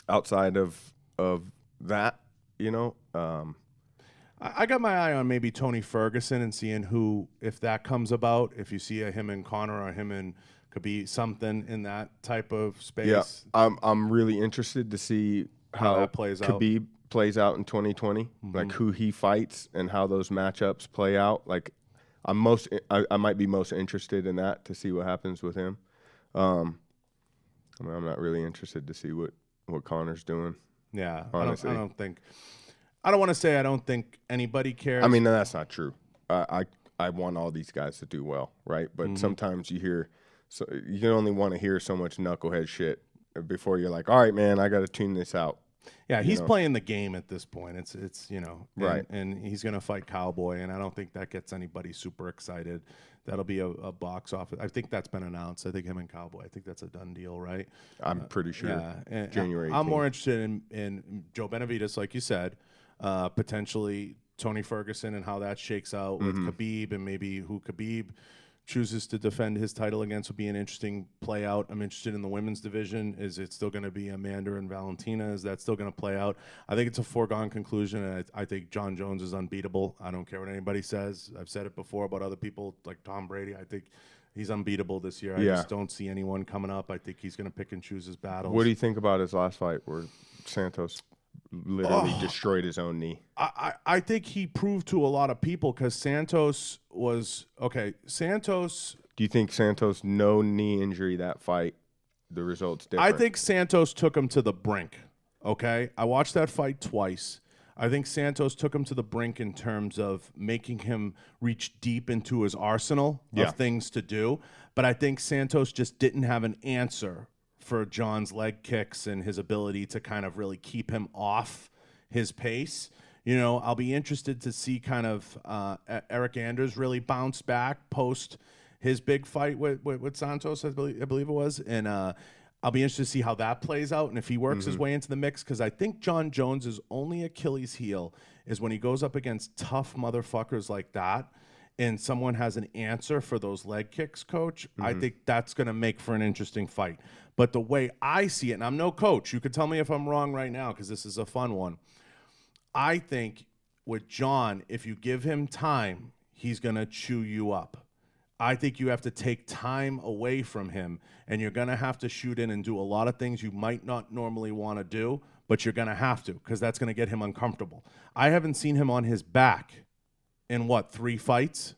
Speaker 3: Outside of that,
Speaker 1: I got my eye on maybe Tony Ferguson and seeing who, if that comes about, if you see him and Conor or him and could be something in that type of space.
Speaker 3: Yeah, I'm really interested to see how
Speaker 1: that plays out.
Speaker 3: Khabib plays out in 2020, like who he fights and how those matchups play out. Like I might be most interested in that, to see what happens with him. I'm not really interested to see what Conor's doing.
Speaker 1: Yeah,
Speaker 3: honestly.
Speaker 1: I don't want to say I don't think anybody cares.
Speaker 3: I mean, no, that's not true. I want all these guys to do well, right? But sometimes you can only want to hear so much knucklehead shit before you're like, all right, man, I got to tune this out
Speaker 1: Yeah, he's
Speaker 3: know?
Speaker 1: playing the game at this point. It's you know,
Speaker 3: Right.
Speaker 1: and he's going to fight Cowboy, and I don't think that gets anybody super excited. That'll be a box office. I think that's been announced. I think him and Cowboy. I think that's a done deal, right?
Speaker 3: I'm pretty sure.
Speaker 1: Yeah, and
Speaker 3: January
Speaker 1: I'm
Speaker 3: 18th.
Speaker 1: more interested in Joe Benavidez, like you said, potentially Tony Ferguson and how that shakes out with Khabib, and maybe who Khabib chooses to defend his title against would be an interesting play out. I'm interested in the women's division. Is it still going to be Amanda and Valentina? Is that still going to play out? I think it's a foregone conclusion, and I think John Jones is unbeatable. I don't care what anybody says. I've said it before about other people like Tom Brady. I think he's unbeatable this year. I just don't see anyone coming up. I think he's going to pick and choose his battles.
Speaker 3: What do you think about his last fight where Santos literally destroyed his own knee?
Speaker 1: I think he proved to a lot of people because Santos was – okay, Santos –
Speaker 3: Do you think Santos, no knee injury that fight, the result's different?
Speaker 1: I think Santos took him to the brink, okay? I watched that fight twice. I think Santos took him to the brink in terms of making him reach deep into his arsenal of things to do. But I think Santos just didn't have an answer for John's leg kicks and his ability to kind of really keep him off his pace. You know, I'll be interested to see kind of Eric Anders really bounce back post his big fight with Santos, I believe it was. And I'll be interested to see how that plays out and if he works his way into the mix, because I think John Jones's only Achilles heel is when he goes up against tough motherfuckers like that and someone has an answer for those leg kicks, Coach. I think that's going to make for an interesting fight. But the way I see it, and I'm no coach, you could tell me if I'm wrong right now because this is a fun one. I think with John, if you give him time, he's going to chew you up. I think you have to take time away from him, and you're going to have to shoot in and do a lot of things you might not normally want to do, but you're going to have to because that's going to get him uncomfortable. I haven't seen him on his back in, 3 fights?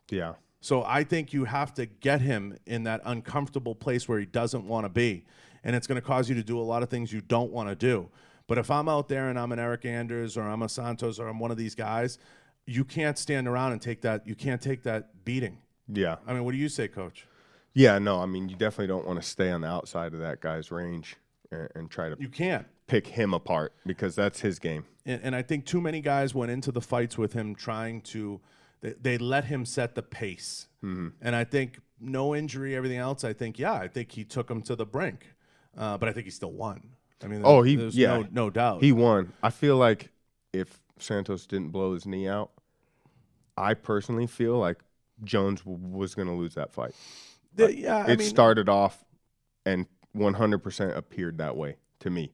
Speaker 3: Yeah.
Speaker 1: So I think you have to get him in that uncomfortable place where he doesn't want to be, and it's going to cause you to do a lot of things you don't want to do. But if I'm out there and I'm an Eric Anders or I'm a Santos or I'm one of these guys, you can't stand around and take that. You can't take that beating.
Speaker 3: Yeah.
Speaker 1: I mean, what do you say, Coach?
Speaker 3: Yeah, no, I mean, you definitely don't want to stay on the outside of that guy's range and try to
Speaker 1: You can't.
Speaker 3: pick him apart because that's his game.
Speaker 1: And I think too many guys went into the fights with him trying to they let him set the pace. And I think no injury, everything else, I think he took him to the brink. But I think he still won. I mean, there's no doubt.
Speaker 3: He won. I feel like if Santos didn't blow his knee out, I personally feel like Jones was going to lose that fight. It started off and 100% appeared that way to me.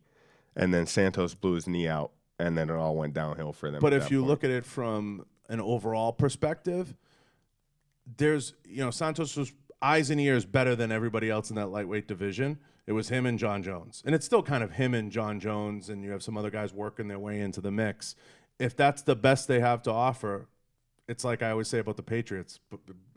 Speaker 3: And then Santos blew his knee out, and then it all went downhill for them.
Speaker 1: But if you look at it from an overall perspective, there's, Santos was eyes and ears better than everybody else in that lightweight division. It was him and John Jones. And it's still kind of him and John Jones, and you have some other guys working their way into the mix. If that's the best they have to offer, it's like I always say about the Patriots,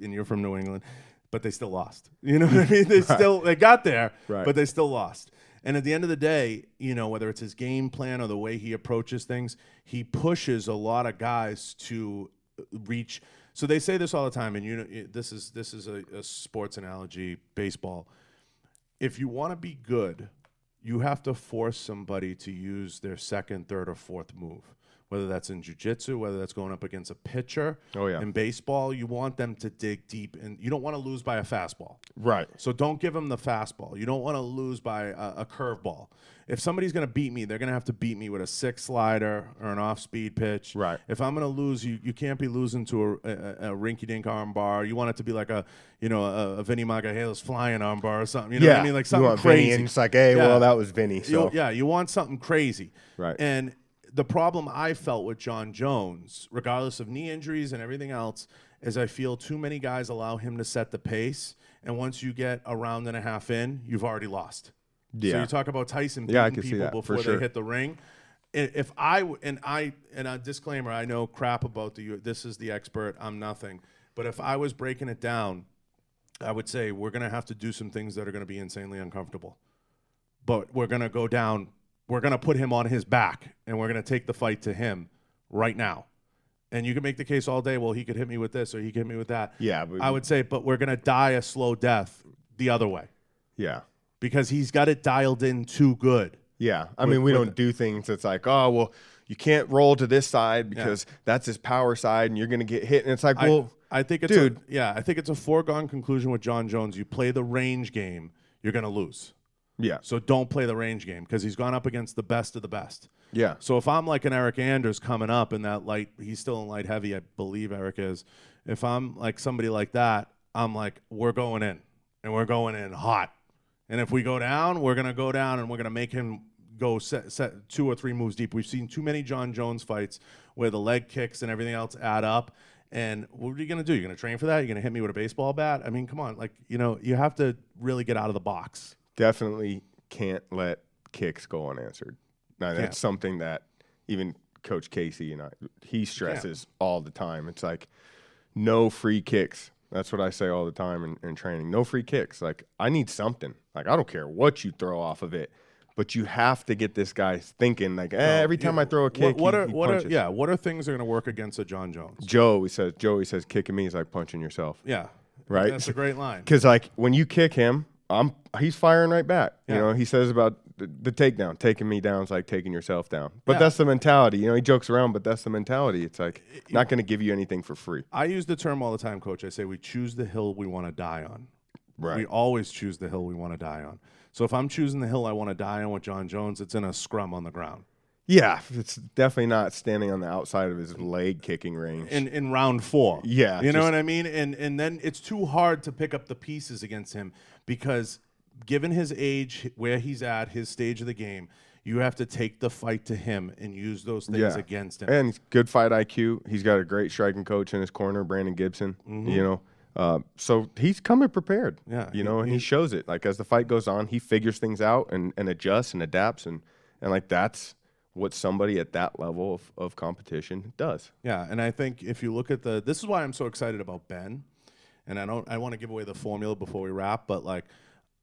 Speaker 1: and you're from New England, but they still lost. You know what I mean? They got there, but they still lost. And at the end of the day, whether it's his game plan or the way he approaches things, he pushes a lot of guys to reach. So they say this all the time, and this is a sports analogy, baseball. If you want to be good, you have to force somebody to use their second, third, or fourth move. Whether that's in jiu-jitsu, whether that's going up against a pitcher.
Speaker 3: Oh, yeah.
Speaker 1: In baseball, you want them to dig deep, and you don't want to lose by a fastball.
Speaker 3: Right.
Speaker 1: So don't give them the fastball. You don't want to lose by a curveball. If somebody's going to beat me, they're going to have to beat me with a 6 slider or an off-speed pitch.
Speaker 3: Right.
Speaker 1: If I'm going to lose, you can't be losing to a rinky-dink arm bar. You want it to be like a Vinny Margajales flying arm bar or something. You know what I mean? Like something crazy.
Speaker 3: Vinny, and it's like, hey, well, that was Vinny. So.
Speaker 1: You want something crazy.
Speaker 3: Right.
Speaker 1: And the problem I felt with John Jones, regardless of knee injuries and everything else, is I feel too many guys allow him to set the pace, and once you get a round and a half in, you've already lost.
Speaker 3: Yeah.
Speaker 1: So you talk about Tyson beating people before they hit the ring. If a disclaimer, I know crap about this is the expert, I'm nothing. But if I was breaking it down, I would say we're going to have to do some things that are going to be insanely uncomfortable. But we're going to go down. We're going to put him on his back, and we're going to take the fight to him right now. And you can make the case all day, well, he could hit me with this or he could hit me with that.
Speaker 3: Yeah.
Speaker 1: I would say, but we're going to die a slow death the other way.
Speaker 3: Yeah.
Speaker 1: Because he's got it dialed in too good.
Speaker 3: Yeah. I mean, we don't do things that's like, oh, well, you can't roll to this side because that's his power side and you're going to get hit. And it's like, well,
Speaker 1: I think it's
Speaker 3: dude.
Speaker 1: I think it's a foregone conclusion with John Jones. You play the range game, you're going to lose.
Speaker 3: Yeah.
Speaker 1: So don't play the range game because he's gone up against the best of the best.
Speaker 3: Yeah.
Speaker 1: So if I'm like an Eric Anders coming up in that light, he's still in light heavy, I believe Eric is. If I'm like somebody like that, I'm like, we're going in, and we're going in hot. And if we go down, we're going to go down, and we're going to make him go set 2 or 3 moves deep. We've seen too many John Jones fights where the leg kicks and everything else add up. And what are you going to do? You're going to train for that? You're going to hit me with a baseball bat? I mean, come on. Like, you have to really get out of the box.
Speaker 3: Definitely can't let kicks go unanswered. Now, that's something that even Coach Casey he stresses all the time. It's like, no free kicks. That's what I say all the time in training. No free kicks. Like, I need something. Like, I don't care what you throw off of it, but you have to get this guy thinking like, every time I throw a kick, he punches.
Speaker 1: What are things that are going to work against a John Jones?
Speaker 3: Joey says kicking me is like punching yourself.
Speaker 1: Yeah.
Speaker 3: Right?
Speaker 1: That's a great line.
Speaker 3: Because, like, when you kick him, he's firing right back. Yeah. He says about the takedown, taking me down is like taking yourself down. But that's the mentality. He jokes around, but that's the mentality. It's like not going to give you anything for free.
Speaker 1: I use the term all the time, Coach. I say we choose the hill we want to die on.
Speaker 3: Right.
Speaker 1: We always choose the hill we want to die on. So if I'm choosing the hill I want to die on with John Jones, it's in a scrum on the ground.
Speaker 3: Yeah, it's definitely not standing on the outside of his leg kicking range.
Speaker 1: In round 4.
Speaker 3: Yeah.
Speaker 1: You know what I mean? And then it's too hard to pick up the pieces against him because given his age, where he's at, his stage of the game, you have to take the fight to him and use those things against him.
Speaker 3: And he's good fight IQ. He's got a great striking coach in his corner, Brandon Gibson, so he's coming prepared, and he shows it. Like, as the fight goes on, he figures things out and adjusts and adapts, and like that's what somebody at that level of competition does.
Speaker 1: Yeah, and I think if you look at this is why I'm so excited about Ben, and I want to give away the formula before we wrap, but like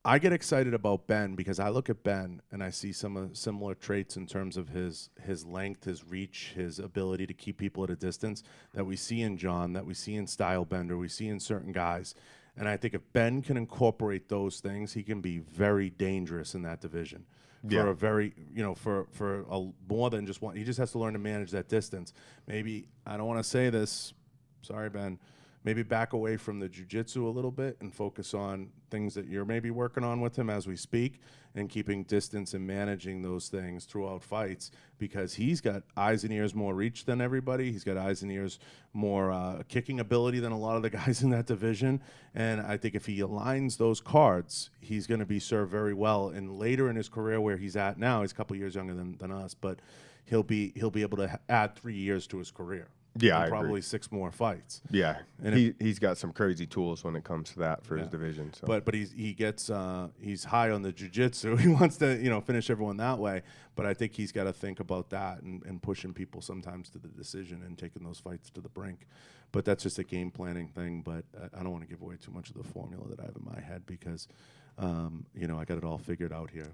Speaker 1: I get excited about Ben because I look at Ben and I see some similar traits in terms of his length, his reach, his ability to keep people at a distance that we see in John, that we see in Stylebender, we see in certain guys. And I think if Ben can incorporate those things, he can be very dangerous in that division. For a very, for more than just one. He just has to learn to manage that distance. Maybe, I don't want to say this, sorry, Ben, maybe back away from the jiu-jitsu a little bit and focus on things that you're maybe working on with him as we speak and keeping distance and managing those things throughout fights because he's got eyes and ears more reach than everybody. He's got eyes and ears more kicking ability than a lot of the guys in that division. And I think if he aligns those cards, he's going to be served very well. And later in his career where he's at now, he's a couple years younger than us, but he'll be able to add 3 years to his career.
Speaker 3: Yeah, I
Speaker 1: probably
Speaker 3: agree.
Speaker 1: 6 more fights.
Speaker 3: Yeah, and he's got some crazy tools when it comes to that for his division. So.
Speaker 1: But he's high on the jiu-jitsu. He wants to finish everyone that way. But I think he's got to think about that and pushing people sometimes to the decision and taking those fights to the brink. But that's just a game planning thing. But I don't want to give away too much of the formula that I have in my head because. I got it all figured out here.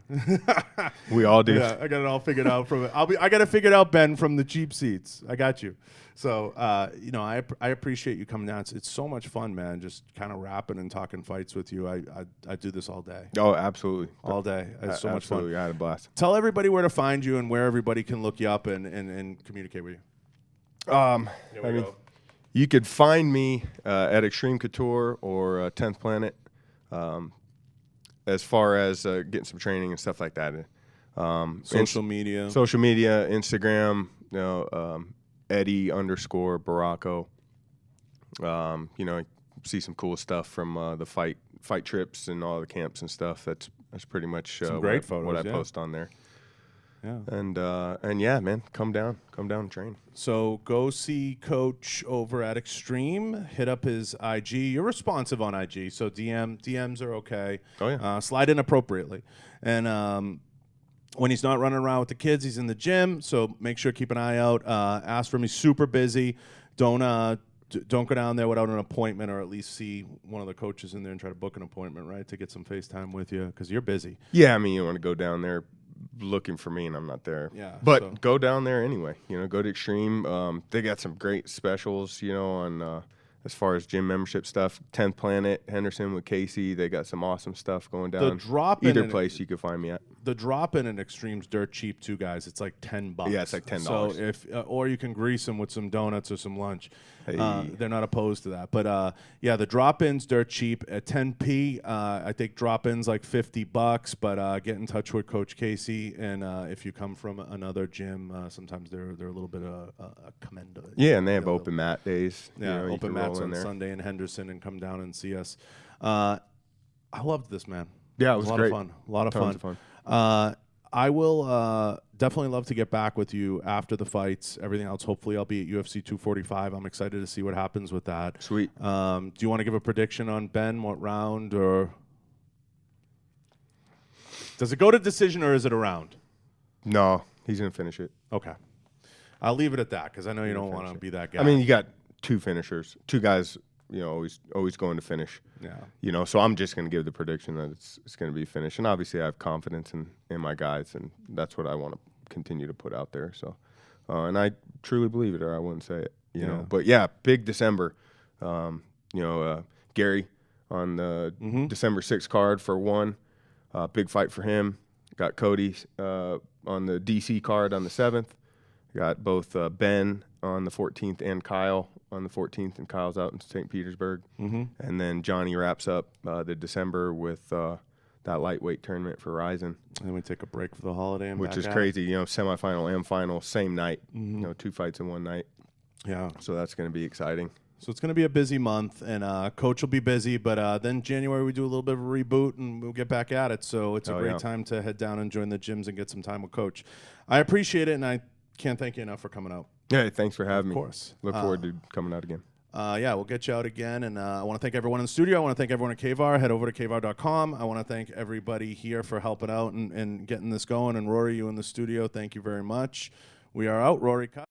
Speaker 3: We all do.
Speaker 1: Yeah, I got it all figured out from it. I got it figured out, Ben, from the cheap seats. I got you. So, I appreciate you coming down. It's so much fun, man. Just kind of rapping and talking fights with you. I do this all day.
Speaker 3: Oh, absolutely.
Speaker 1: All day. It's so much fun.
Speaker 3: Absolutely. I had a blast.
Speaker 1: Tell everybody where to find you and where everybody can look you up and communicate with you.
Speaker 3: You could find me at Xtreme Couture or 10th Planet. As far as getting some training and stuff like that.
Speaker 1: Social media,
Speaker 3: Instagram, Eddie_Barraco. See some cool stuff from the fight trips and all the camps and stuff. That's pretty much
Speaker 1: some great photos,
Speaker 3: what I post on there.
Speaker 1: Yeah.
Speaker 3: And yeah, man, come down and train.
Speaker 1: So go see Coach over at Xtreme. Hit up his IG. You're responsive on IG, so DMs are okay.
Speaker 3: Oh yeah.
Speaker 1: Slide in appropriately, and when he's not running around with the kids, he's in the gym. So make sure keep an eye out. Ask for him. He's super busy. Don't go down there without an appointment, or at least see one of the coaches in there and try to book an appointment, right, to get some FaceTime with you because you're busy.
Speaker 3: Yeah, I mean, you want to go down there looking for me and I'm not there.
Speaker 1: Yeah.
Speaker 3: But go down there anyway. Go to Xtreme. They got some great specials, on as far as gym membership stuff. 10th Planet, Henderson with Casey. They got some awesome stuff going down.
Speaker 1: The drop-in
Speaker 3: either place you could find me at.
Speaker 1: the drop-in in Xtreme's dirt cheap too, guys. It's like $10.
Speaker 3: Yeah, it's like $10.
Speaker 1: So if or you can grease them with some donuts or some lunch. They're not opposed to that. But yeah, the drop-in's dirt cheap at 10p. I think drop-in's like $50. But get in touch with Coach Casey, and if you come from another gym, sometimes they're a little bit commended.
Speaker 3: Yeah, and they have open mat days.
Speaker 1: Yeah,
Speaker 3: you
Speaker 1: open mats on Sunday in Henderson, and come down and see us. I loved this, man.
Speaker 3: Yeah, it was
Speaker 1: a lot
Speaker 3: great.
Speaker 1: of fun. A lot of
Speaker 3: Tons
Speaker 1: fun.
Speaker 3: of fun.
Speaker 1: I will definitely love to get back with you after the fights. Everything else, hopefully, I'll be at UFC 245. I'm excited to see what happens with that.
Speaker 3: Sweet.
Speaker 1: Do you want to give a prediction on Ben? What round, or does it go to decision, or is it a round?
Speaker 3: No, he's gonna finish it.
Speaker 1: Okay, I'll leave it at that because I know you don't want to be that guy.
Speaker 3: I mean, you got two finishers, two guys. Always going to finish.
Speaker 1: Yeah.
Speaker 3: So I'm just going to give the prediction that it's going to be finished. And obviously I have confidence in my guys, and that's what I want to continue to put out there. So, and I truly believe it, or I wouldn't say it, you know. But yeah, big December. Gary on the December 6th card for one. Big fight for him. Got Cody on the DC card on the 7th. Got both Ben on the 14th and Kyle on the 14th, and Kyle's out in St. Petersburg. And then Johnny wraps up the December with that lightweight tournament for Ryzen.
Speaker 1: And then we take a break for the holiday, and
Speaker 3: which is crazy. Semifinal and final, same night. Two fights in one night.
Speaker 1: Yeah.
Speaker 3: So that's going to be exciting.
Speaker 1: So it's going to be a busy month, and Coach will be busy. But then January we do a little bit of a reboot, and we'll get back at it. So it's a great time to head down and join the gyms and get some time with Coach. I appreciate it, and I can't thank you enough for coming out.
Speaker 3: Yeah, thanks for having me.
Speaker 1: Of course.
Speaker 3: Look forward to coming out again.
Speaker 1: Yeah, we'll get you out again. And I want to thank everyone in the studio. I want to thank everyone at KVAR. Head over to kvar.com. I want to thank everybody here for helping out and getting this going. And Rory, you in the studio, thank you very much. We are out. Rory, cut.